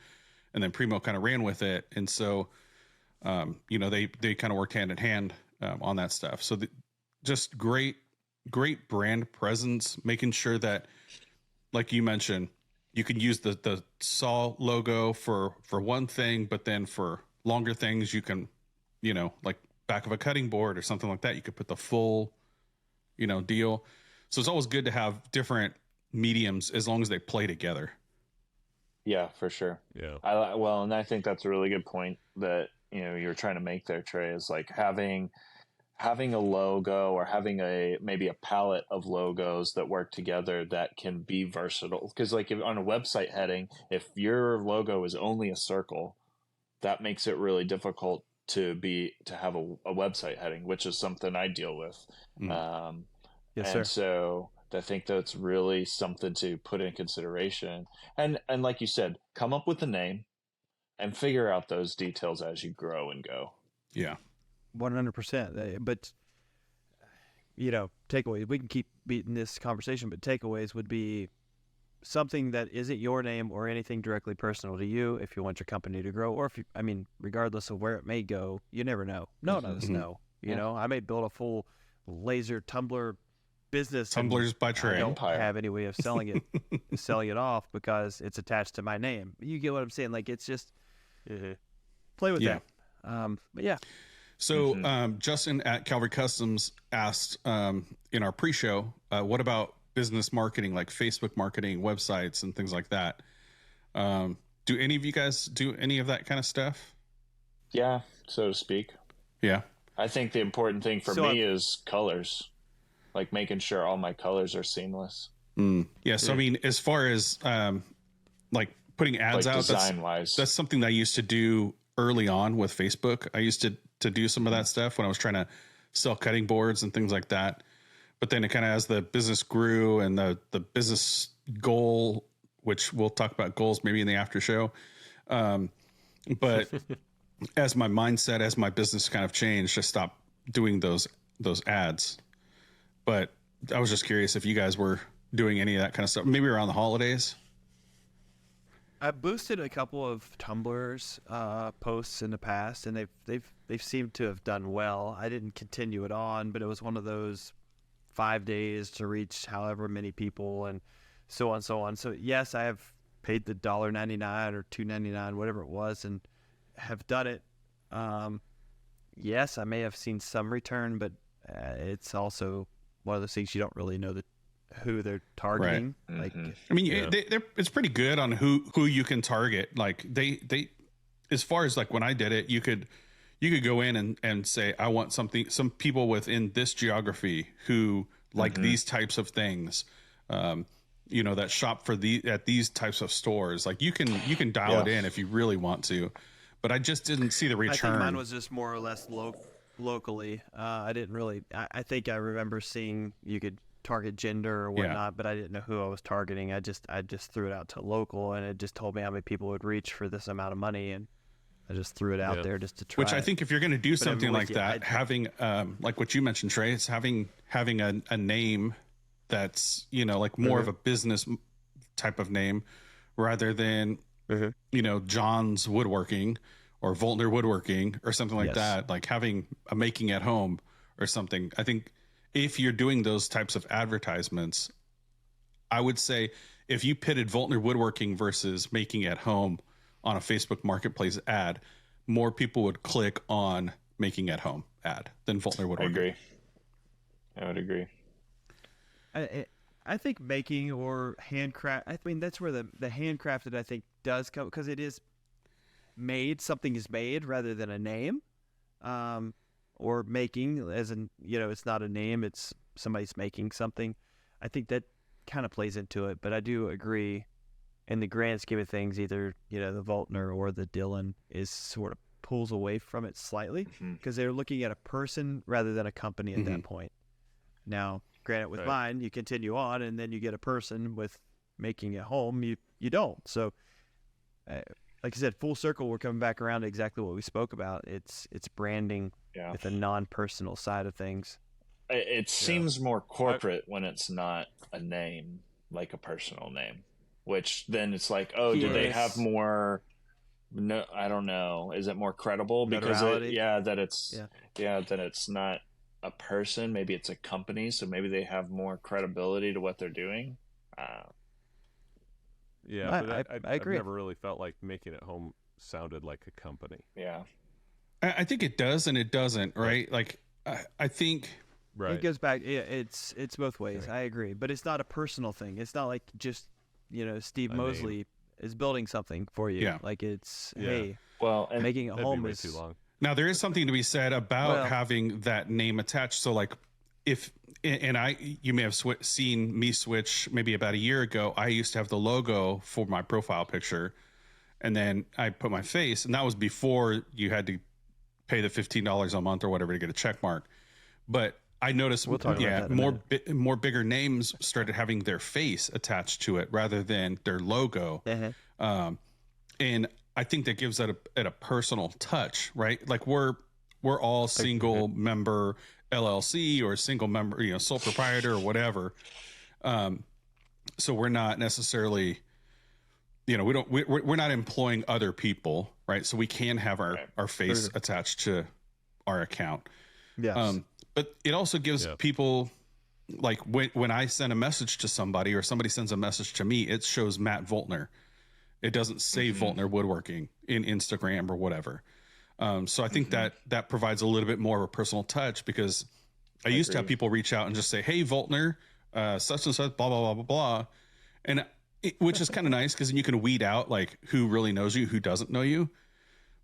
then Primo kind of ran with it, and so. They kind of worked hand in hand on that stuff. So just great brand presence, making sure that, like you mentioned, you can use the saw logo for one thing, but then for longer things, you can, like back of a cutting board or something like that, you could put the full, deal. So it's always good to have different mediums as long as they play together. Yeah, for sure. Yeah. And I think that's a really good point that you're trying to make there, Trey, is like having a logo or having maybe a palette of logos that work together that can be versatile. Because like on a website heading, if your logo is only a circle, that makes it really difficult to have a website heading, which is something I deal with. Yes, and sir. so I think that's really something to put in consideration. And like you said, come up with a name and figure out those details as you grow and go. Yeah. 100%. But, takeaways. We can keep beating this conversation, but takeaways would be something that isn't your name or anything directly personal to you if you want your company to grow, or regardless of where it may go, you never know. None of us know. I may build a full laser tumbler business. Tumblers by trade. I don't have any way of selling it off because it's attached to my name. You get what I'm saying? Like, it's just play with that. But yeah. So Justin at Calvary Customs asked in our pre-show, what about business marketing, like Facebook marketing, websites, and things like that? Do any of you guys do any of that kind of stuff? Yeah, so to speak. Yeah. I think the important thing for me is colors, like making sure all my colors are seamless. Yeah. So, I mean, as far as like putting ads like out, design-wise. that's something that I used to do early on with Facebook. I used to do some of that stuff when I was trying to sell cutting boards and things like that. But then it kind of, as the business grew and the business goal, which we'll talk about goals maybe in the after show. But as my mindset, as my business kind of changed, I stopped doing those ads. But I was just curious if you guys were doing any of that kind of stuff, maybe around the holidays. I boosted a couple of Tumblr's posts in the past, and they've seemed to have done well. I didn't continue it on, but it was one of those 5 days to reach however many people, and so on, so on. So yes, I have paid the $1.99 or $2.99, whatever it was, and have done it. Yes, I may have seen some return, but it's also one of those things you don't really know who they're targeting. Right. Like, I mean, it's pretty good on who you can target. Like they, as far as like when I did it, you could you could go in and say, I want something, some people within this geography who like these types of things, you know, that shop for at these types of stores. Like you can dial it in if you really want to, but I just didn't see the return. I think mine was just more or less locally. I didn't really, I think I remember seeing you could target gender or whatnot, but I didn't know who I was targeting. I just threw it out to local, and it just told me how many people would reach for this amount of money, and I just threw it out there just to try. Which I think if you're going to do something like that, having like what you mentioned, Trey, it's having a name that's, you know, like more of a business type of name rather than you know, John's Woodworking or Voltner Woodworking or something like that. Like having a making at home or something. I think if you're doing those types of advertisements, I would say if you pitted Voltner Woodworking versus making at home on a Facebook Marketplace ad, more people would click on making at home ad than Voltner Woodworking. I would agree. I think making or handcraft, I mean, that's where the handcrafted, I think, does come, because it is made, something is made rather than a name. Or making, as in, you know, it's not a name, it's somebody's making something. I think that kind of plays into it, but I do agree in the grand scheme of things, either, you know, the Voltner or the Dylan is sort of pulls away from it slightly because they're looking at a person rather than a company at that point. Now, granted, with mine, you continue on and then you get a person. With making at home, you don't. So, like I said, full circle, we're coming back around to exactly what we spoke about. It's branding with a non-personal side of things. It seems more corporate when it's not a name, like a personal name, which then it's like, oh, do they have more? No, I don't know. Is it more credible because that it's not a person? Maybe it's a company, so maybe they have more credibility to what they're doing. Yeah, but I agree. I've never really felt like making it home sounded like a company. Yeah, I think it does and it doesn't, right? Like I think it goes back. It's both ways. I agree, but it's not a personal thing. It's not like just, you know, Steve Mosley is building something for you. Yeah. Like it's hey, well, and making it home is too long. Now there is something to be said about having that name attached. So like if you may have seen me switch maybe about a year ago. I used to have the logo for my profile picture, and then I put my face, and that was before you had to pay the $15 a month or whatever to get a check mark. But I noticed, more bigger names started having their face attached to it rather than their logo, and I think that gives it a personal touch, right? Like we're all single member LLC or single member, you know, sole proprietor or whatever. So we're not necessarily, you know, we're not employing other people, right? So we can have our face attached to our account. Yes. But it also gives people, like when I send a message to somebody or somebody sends a message to me, it shows Matt Voltner. It doesn't say Voltner Woodworking in Instagram or whatever. So I think that provides a little bit more of a personal touch, because I used to have people reach out and just say, hey, Voltner, such and such, blah, blah, blah, blah, blah. And which is kind of nice, because then you can weed out like who really knows you, who doesn't know you.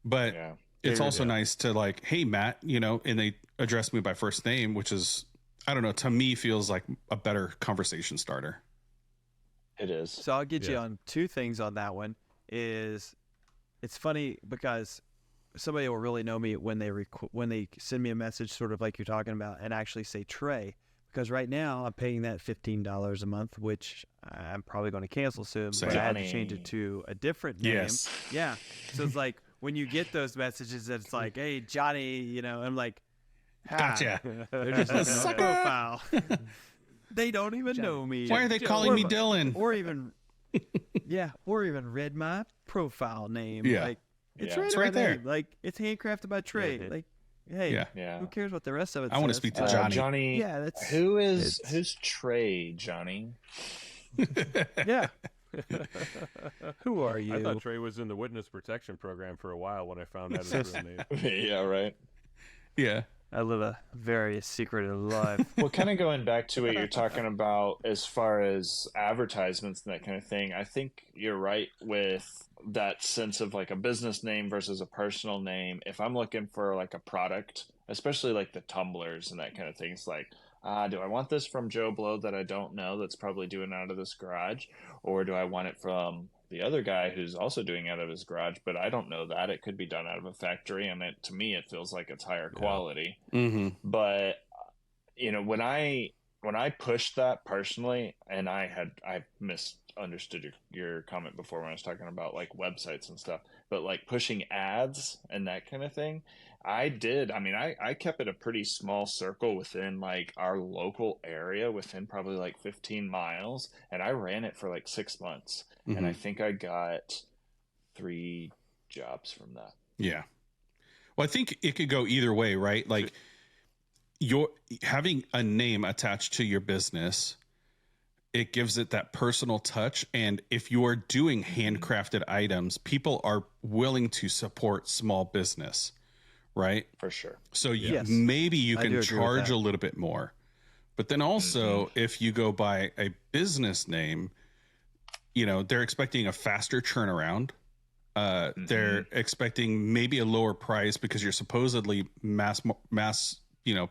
But it's also nice to like, hey, Matt, you know, and they address me by first name, which is, I don't know, to me feels like a better conversation starter. It is. So I'll get you on two things on that one. Is it's funny because somebody will really know me when they send me a message, sort of like you're talking about, and actually say Trey, because right now I'm paying that $15 a month, which I'm probably going to cancel soon. But I had to change it to a different name. Yes. Yeah. So it's like when you get those messages, it's like, hey, Johnny, you know, I'm like, gotcha. They're just looking at the profile. They don't even know me. Why are they calling me Dylan? Or even read my profile name. Yeah. Like, it's right there. Like, it's handcrafted by Trey. Like, hey, who cares what the rest of it says? I want to speak to Johnny. Johnny. Yeah, that's who's Trey, Johnny? Yeah. Who are you? I thought Trey was in the witness protection program for a while when I found out his real name. Yeah, right. Yeah. I live a very secretive life. Well, kind of going back to what you're talking about as far as advertisements and that kind of thing, I think you're right with that sense of like a business name versus a personal name. If I'm looking for like a product, especially like the tumblers and that kind of thing, it's like, do I want this from Joe Blow that I don't know that's probably doing out of this garage? Or do I want it from the other guy who's also doing out of his garage, but I don't know that. It could be done out of a factory, and to me, it feels like it's higher quality. Mm-hmm. But when I pushed that personally, and I misunderstood your comment before when I was talking about like websites and stuff, but like pushing ads and that kind of thing, I did. I mean, I kept it a pretty small circle within like our local area, within probably like 15 miles, and I ran it for like 6 months, and I think I got 3 jobs from that. Yeah. Well, I think it could go either way, right? Like you're having a name attached to your business, it gives it that personal touch. And if you're doing handcrafted items, people are willing to support small business, right? For sure. So Yes. maybe you I do can agree with charge that. a little bit more. But then also, if you go by a business name, they're expecting a faster turnaround. They're expecting maybe a lower price because you're supposedly mass,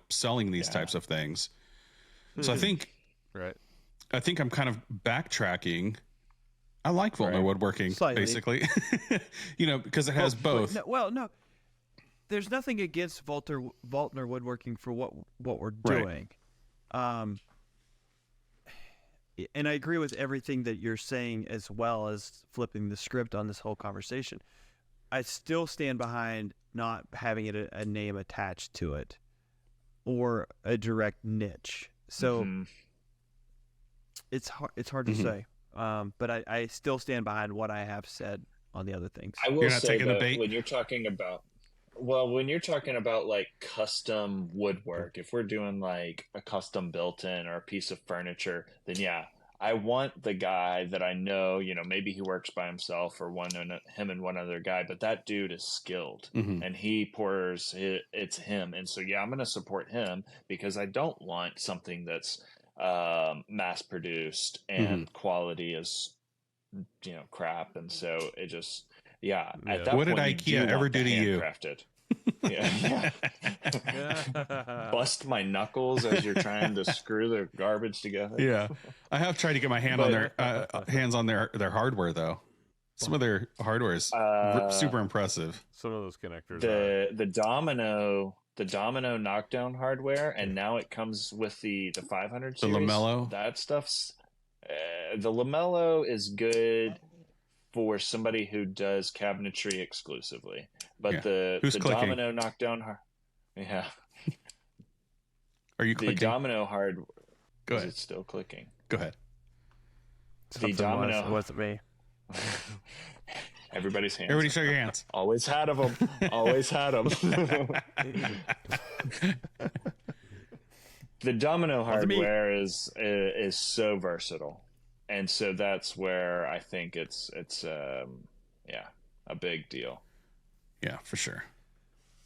selling these types of things. So I think Right. I'm kind of backtracking. I like Voltner Woodworking, Slightly. basically, because it has both. No. There's nothing against Voltner Woodworking for what we're Right. doing. And I agree with everything that you're saying, as well as flipping the script on this whole conversation. I still stand behind not having it a name attached to it or a direct niche. So it's hard to say. But I still stand behind what I have said on the other things. I will You're not say taking the that bait? when you're talking about like custom woodwork, if we're doing like a custom built-in or a piece of furniture, then yeah, I want the guy that I know, maybe he works by himself or him and one other guy, but that dude is skilled and he pours it, it's him. And so, yeah, I'm going to support him because I don't want something that's mass produced and quality is, crap. And so it just, at that What did point, IKEA ever do to you? Handcrafted. Yeah. Bust my knuckles as you're trying to screw the garbage together. Yeah, I have tried to get my hands on their hardware though. Some of their hardware is super impressive. Some of those connectors. The domino knockdown hardware, and now it comes with the 500 series. The Lamello. That stuff's the Lamello is good for somebody who does cabinetry exclusively, but the clicking? domino knockdown, Are you the clicking? domino hard. Go Is ahead. it still clicking? Go ahead. Something domino- wasn't me. Everybody's hands. Everybody show your hands. Always had of them. Always had them. The domino hardware is so versatile, and so that's where I think it's a big deal. Yeah, for sure.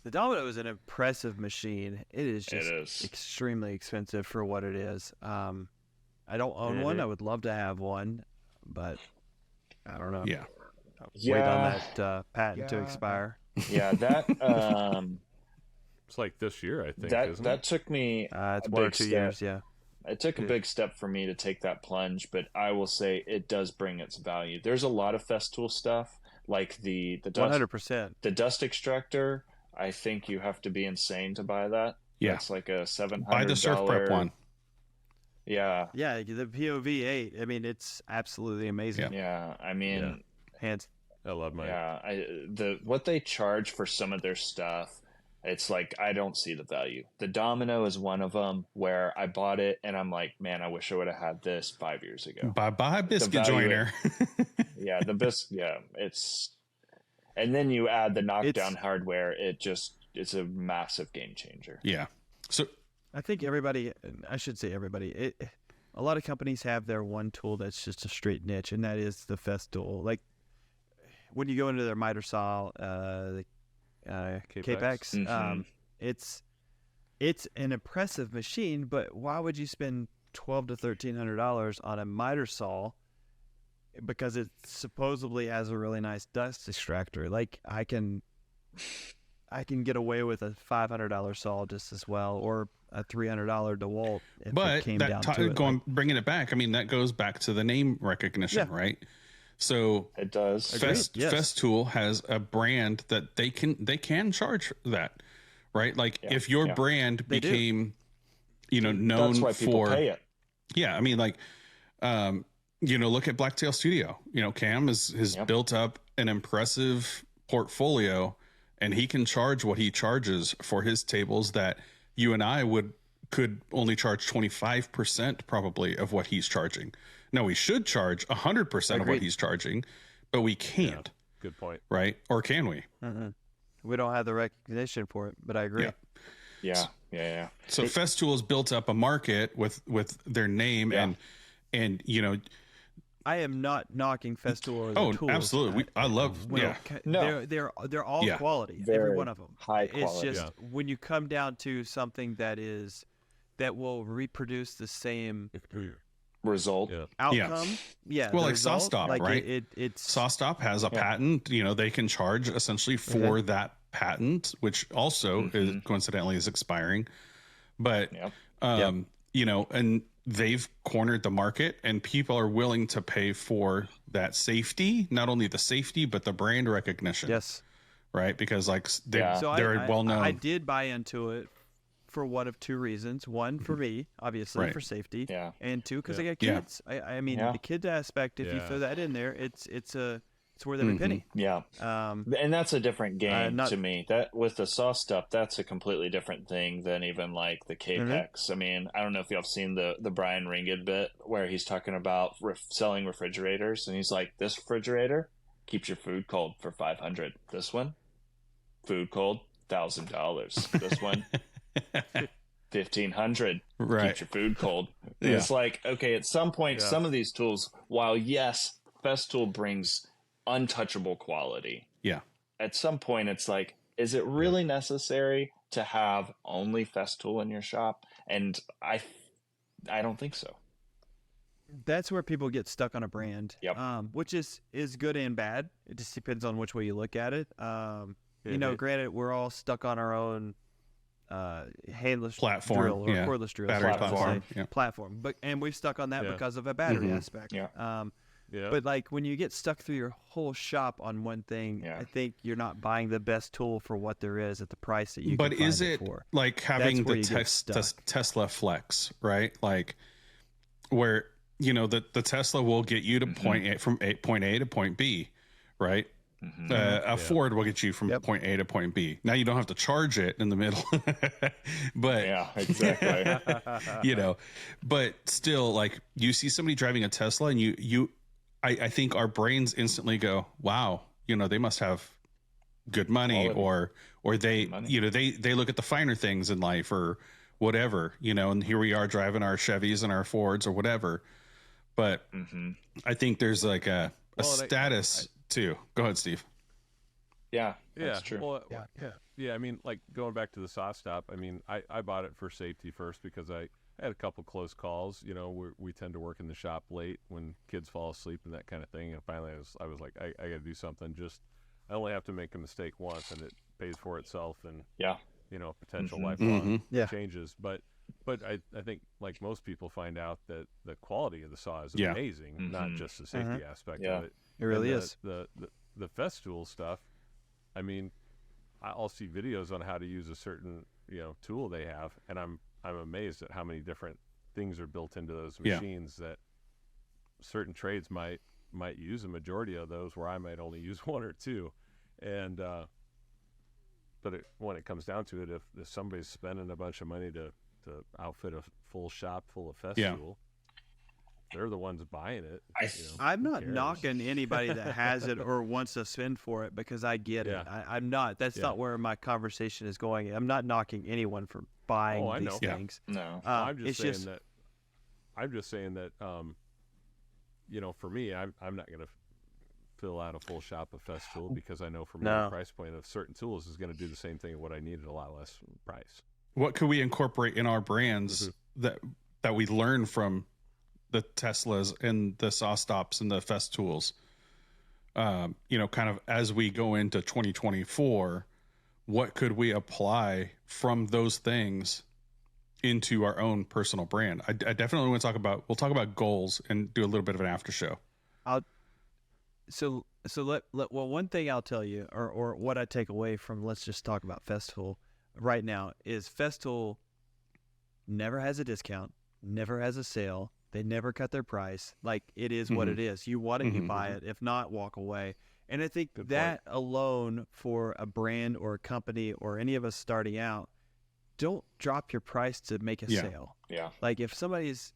The Domino is an impressive machine. It is just It is. extremely expensive for what it is. I don't own one. I would love to have one, but I don't know. Yeah. Wait on that patent to expire. Yeah, that It's like this year, I think. that isn't that it? took me It's a 1 or big 2 step. years, yeah. It took a big step for me to take that plunge, but I will say it does bring its value. There's a lot of Festool stuff, like the dust, 100%. the dust extractor. I think you have to be insane to buy that. Yeah. It's like a $700. Buy the surf prep one. Yeah, Yeah, the POV 8. I mean, it's absolutely amazing. yeah. I mean, Hands. I love mine. what they charge for some of their stuff, it's like I don't see the value. The Domino is one of them where I bought it and I'm like, man, I wish I would have had this 5 years ago. Bye biscuit value joiner. Yeah, it's, and then you add the knockdown hardware. It's a massive game changer. Yeah. So I think everybody, I should say everybody, a lot of companies have their one tool that's just a straight niche, and that is the Festool. Like when you go into their miter saw, the Capex, Mhm. it's it's an impressive machine, but why would you spend $1,200 to $1,300 on a miter saw? Because it supposedly has a really nice dust extractor. Like I can get away with a $500 saw just as well, or a $300 DeWalt if it came down to it. Bringing it back, I mean, that goes back to the name recognition, right? So it does. Festool has a brand that they can charge that, right? Like if your brand became, known that's why people pay it. Yeah, I mean, like, look at Blacktail Studio. Cam has built up an impressive portfolio, and he can charge what he charges for his tables that you and I could only charge 25% probably of what he's charging. No, we should charge 100% of what he's charging, but we can't. Yeah, good point. Right? Or can we? Mm-hmm. We don't have the recognition for it, but I agree. Yeah. So Festool has built up a market with their name and I am not knocking Festool or the tools. Absolutely. I love. They're all quality. Every one of them. High quality. It's just when you come down to something that will reproduce the same result outcome. Yeah. Well, like SawStop, right? It's SawStop has a patent. They can charge essentially for that patent, which also is coincidentally is expiring. But and they've cornered the market, and people are willing to pay for that safety, not only the safety but the brand recognition. Yes. Right? Because they're well known. I did buy into it for one of two reasons. One, for me, obviously, for safety. Yeah. And two, because I got kids. I mean, the kid aspect, if you throw that in there, it's worth every penny. Yeah. And that's a different game to me. That with the SawStop, that's a completely different thing than even like the Capex. I mean, I don't know if y'all have seen the Brian Ringgold bit where he's talking about selling refrigerators, and he's like, this refrigerator keeps your food cold for $500. This one, food cold, $1,000. This one, $1,500. Right. Keeps your food cold. It's like, okay, at some point, some of these tools, while yes, Festool brings untouchable quality. Yeah. At some point, it's like, is it really necessary to have only Festool in your shop? And I don't think so. That's where people get stuck on a brand. Yep. Which is good and bad. It just depends on which way you look at it. Granted, we're all stuck on our own handless platform drill or cordless drill platform. And we've stuck on that because of a battery aspect. But like when you get stuck through your whole shop on one thing, I think you're not buying the best tool for what there is at the price that you can find it for. But is it like having the Tesla Flex, right? Like where the Tesla will get you to point A to point B, right? A Ford will get you from point A to point B. Now you don't have to charge it in the middle, but exactly. But still, like you see somebody driving a Tesla, and I think our brains instantly go, wow, they must have good money, or they, they look at the finer things in life or whatever, and here we are driving our Chevys and our Fords or whatever. But I think there's like a status too. Go ahead, Steve. Yeah, that's true. Well, yeah. I mean, like going back to the SawStop, I mean, I bought it for safety first because I had a couple close calls. We tend to work in the shop late when kids fall asleep and that kind of thing. And finally, I was like, I got to do something. I only have to make a mistake once, and it pays for itself. And potential lifelong changes. But I think like most people find out that the quality of the saw is amazing, not just the safety aspect of it. It really is. The Festool stuff. I mean, I'll see videos on how to use a certain tool they have, and I'm amazed at how many different things are built into those machines that certain trades might use a majority of those, where I might only use one or two. And but when it comes down to it, if somebody's spending a bunch of money to outfit a full shop full of Festool, they're the ones buying it. I'm not knocking anybody that has it or wants to spend for it, because I get it. I'm not. That's not where my conversation is going. I'm not knocking anyone for buying these things. No, I'm just saying that. For me, I'm not going to fill out a full shop of Festool, because I know for me the price point of certain tools is going to do the same thing at what I need at a lot less price. what could we incorporate in our brands that we learn from the Teslas and the SawStops and the Festools? Kind of as we go into 2024, what could we apply from those things into our own personal brand? I definitely want to we'll talk about goals and do a little bit of an after show. Well, one thing I'll tell you, or what I take away from, let's just talk about Festool right now, is Festool never has a discount, never has a sale. They never cut their price. Like, it is what it is. You want it, you buy it. If not, walk away. And I think that alone, for a brand or a company or any of us starting out, don't drop your price to make a sale. Yeah. Like, if somebody's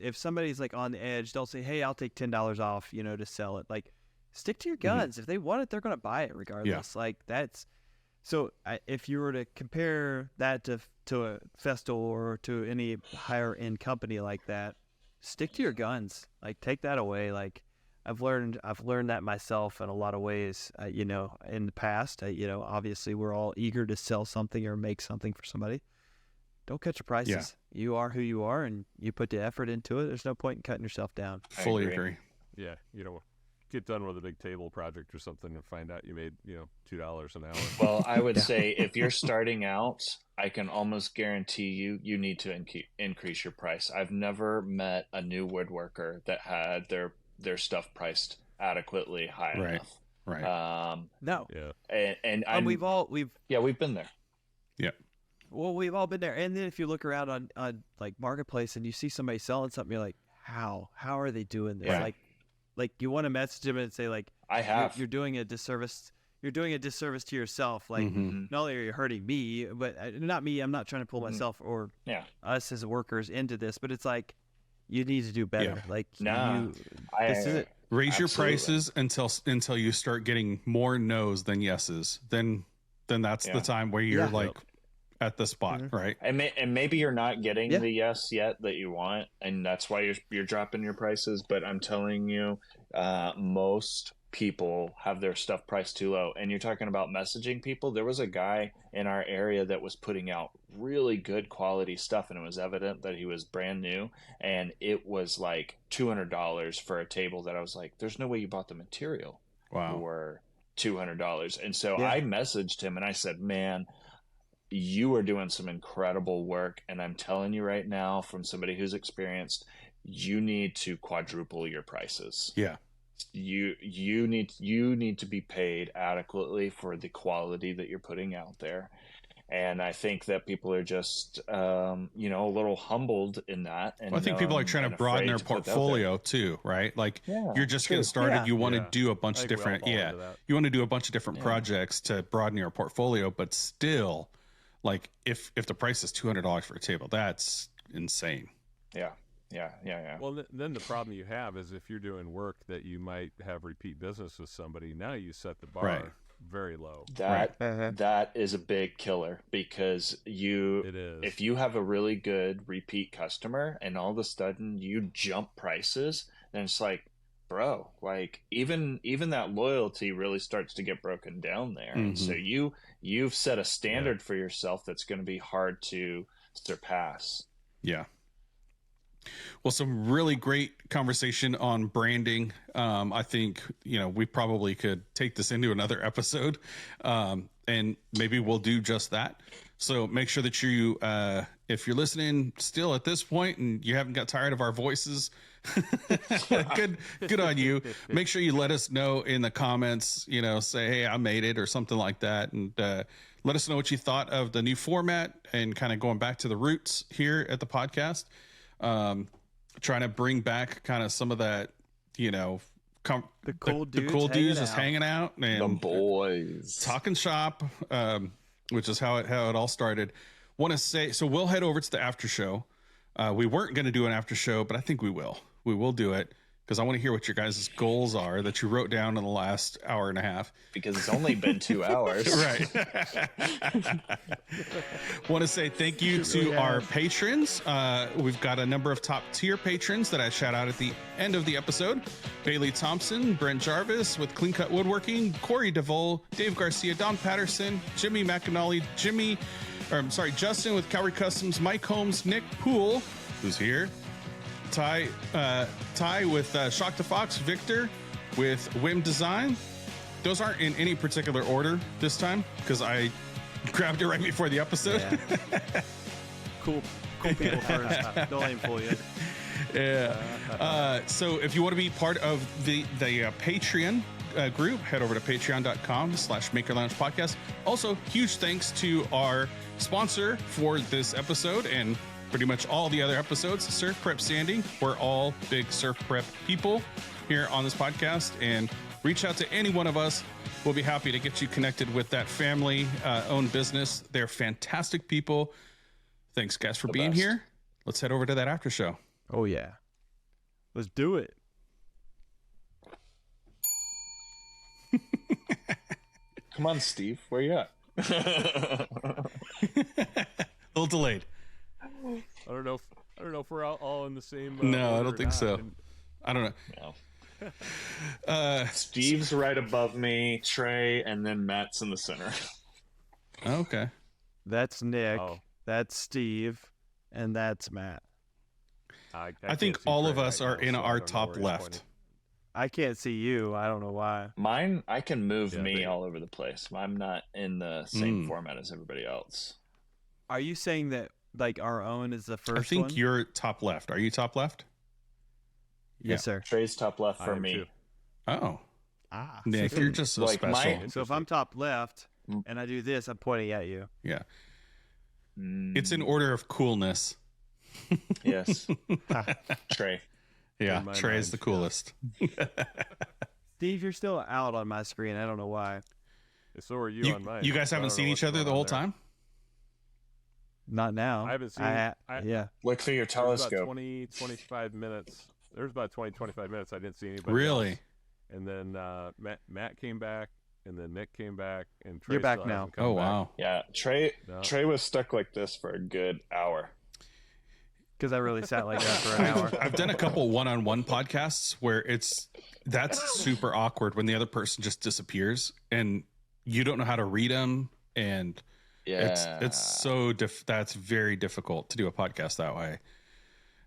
like on the edge, they'll say, hey, I'll take $10 off, to sell it. Like, stick to your guns. If they want it, they're going to buy it regardless. Like, that's so. If you were to compare that to a Festool or to any higher end company like that, stick to your guns. Like, take that away. Like, I've learned that myself in a lot of ways. In the past, obviously we're all eager to sell something or make something for somebody. Don't cut your prices. Yeah. You are who you are, and you put the effort into it. There's no point in cutting yourself down. Fully agree. Yeah, get done with a big table project or something and find out you made $2 an hour. Well, I would say if you're starting out, I can almost guarantee you need to increase your price. I've never met a new woodworker that had their stuff priced adequately high enough. Right. No. Yeah. And we've been there. Yeah. Well, we've all been there. And then if you look around on like Marketplace and you see somebody selling something, you're like, how are they doing this? Right. Like you want to message them and say, like, you're doing a disservice. You're doing a disservice to yourself. Like, not only are you hurting me, but not me. I'm not trying to pull myself or us as workers into this, but it's like, you need to do better. Yeah. Like, this is it. Raise your prices until you start getting more no's than yeses. Then that's the time where you're like at the spot, right? And maybe you're not getting the yes yet that you want, and that's why you're dropping your prices. But I'm telling you, most people have their stuff priced too low. And you're talking about messaging people. There was a guy in our area that was putting out really good quality stuff, and it was evident that he was brand new, and it was like $200 for a table that I was like, there's no way you bought the material for $200. And so I messaged him and I said, man, you are doing some incredible work, and I'm telling you right now, from somebody who's experienced, you need to quadruple your prices. Yeah. You need to be paid adequately for the quality that you're putting out there. And I think that people are just a little humbled in that. And I think people are trying to broaden their portfolio too, right? Like, you're just getting started. Yeah. You want to do a bunch of different you want to do a bunch of different projects to broaden your portfolio, but still, like, if the price is $200 for a table, that's insane. Yeah. Well, then the problem you have is if you're doing work that you might have repeat business with somebody, now you set the bar very low. That is a big killer, because if you have a really good repeat customer and all of a sudden you jump prices, then it's like, bro, like even that loyalty really starts to get broken down there. And so you've set a standard for yourself that's going to be hard to surpass. Yeah. Well, some really great conversation on branding. I think, we probably could take this into another episode, and maybe we'll do just that. So make sure that you, if you're listening still at this point and you haven't got tired of our voices, good on you. Make sure you let us know in the comments, say, hey, I made it, or something like that. And let us know what you thought of the new format and kind of going back to the roots here at the podcast. Trying to bring back kind of some of that, the cool dudes just hanging out and the boys talking shop, which is how it all started. Want to say, so we'll head over to the after show. We weren't going to do an after show, but I think we will do it, because I want to hear what your guys' goals are that you wrote down in the last hour and a half. Because it's only been 2 hours. Right. Want to say thank you to our patrons. We've got a number of top tier patrons that I shout out at the end of the episode. Bailey Thompson, Brent Jarvis with Clean Cut Woodworking, Corey DeVole, Dave Garcia, Don Patterson, Jimmy McAnally, Jimmy Justin with Calvary Customs, Mike Holmes, Nick Poole, who's here, Ty with Shock the Fox, Victor with Whim Design. Those aren't in any particular order this time because I grabbed it right before the episode. Yeah. Cool people first. Don't let him fool you. Yeah. So if you want to be part of the Patreon group, head over to patreon.com/Maker Lounge Podcast. Also, huge thanks to our sponsor for this episode and pretty much all the other episodes, Surf Prep Sanding. We're all big surf prep people here on this podcast, and reach out to any one of us. We'll be happy to get you connected with that family owned business. They're fantastic people. Thanks, guys, for being here. Let's head over to that after show. Oh, yeah. Let's do it. Come on, Steve. Where you at? A little delayed. I don't know if we're all in the same. No, I order don't or think not. so. I don't know. Steve's right above me, Trey, and then Matt's in the center. Okay. That's Nick. Oh. That's Steve. And that's Matt. I think can't see all Trey of us right are now, in so I our don't know top where he's left. pointing. I can't see you. I don't know why. Mine, I can move Yeah, me but- all over the place. I'm not in the same format as everybody else. Are you saying that like our own is the first I think one? you're top left. Are you top left? Yes, sir. Trey's top left I for am me. too. Oh, Ah. Nick, you're just so Like special. mine- So if I'm top left and I do this, I'm pointing at you. Yeah. Mm, It's in order of coolness. yes. Trey. Yeah, In my Trey's mind, the yeah. coolest. Steve, you're still out on my screen. I don't know why. So are you, on mine. You guys so I haven't don't seen know each what's other going the on whole there. time? Not now. I haven't seen. Yeah. Look through your There's about telescope. 20, 25 minutes. There's about 20, 25 minutes. I didn't see anybody. Really? else. And then Matt came back, and then Nick came back, and Trey You're back still now. hasn't come Oh, back. wow. Yeah, Trey. No. Trey was stuck like this for a good hour. Because I really sat like that for an hour. I've done a couple one-on-one podcasts where that's super awkward when the other person just disappears and you don't know how to read them, and Yeah, it's so that's very difficult to do a podcast that way.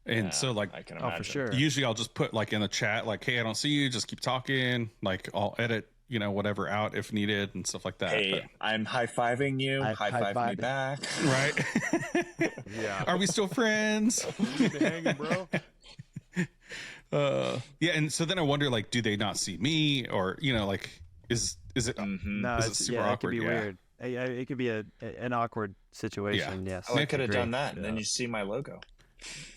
And Yeah, so like I can Oh, imagine. for sure. usually I'll just put like in the chat like, hey, I don't see you, just keep talking. Like I'll edit whatever out if needed and stuff like that. Hey, I'm high-fiving you. I High-five me high-fived. back. Right. Yeah. Are we still friends? Keep it hanging, bro. Yeah, and so then I wonder, like, do they not see me, or like, is it? No, Is it it's, super yeah, awkward? it could be Yeah. weird. It could be an awkward situation. Yes. Oh, I Nick, could have agree. done that, and then Yeah. you see my logo.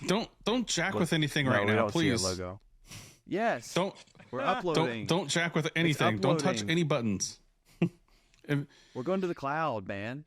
Don't jack with anything No, right we now, don't see your please. logo. Yes. Don't We're uploading. don't jack with anything. Don't touch uploading. any buttons. We're going to the cloud, man.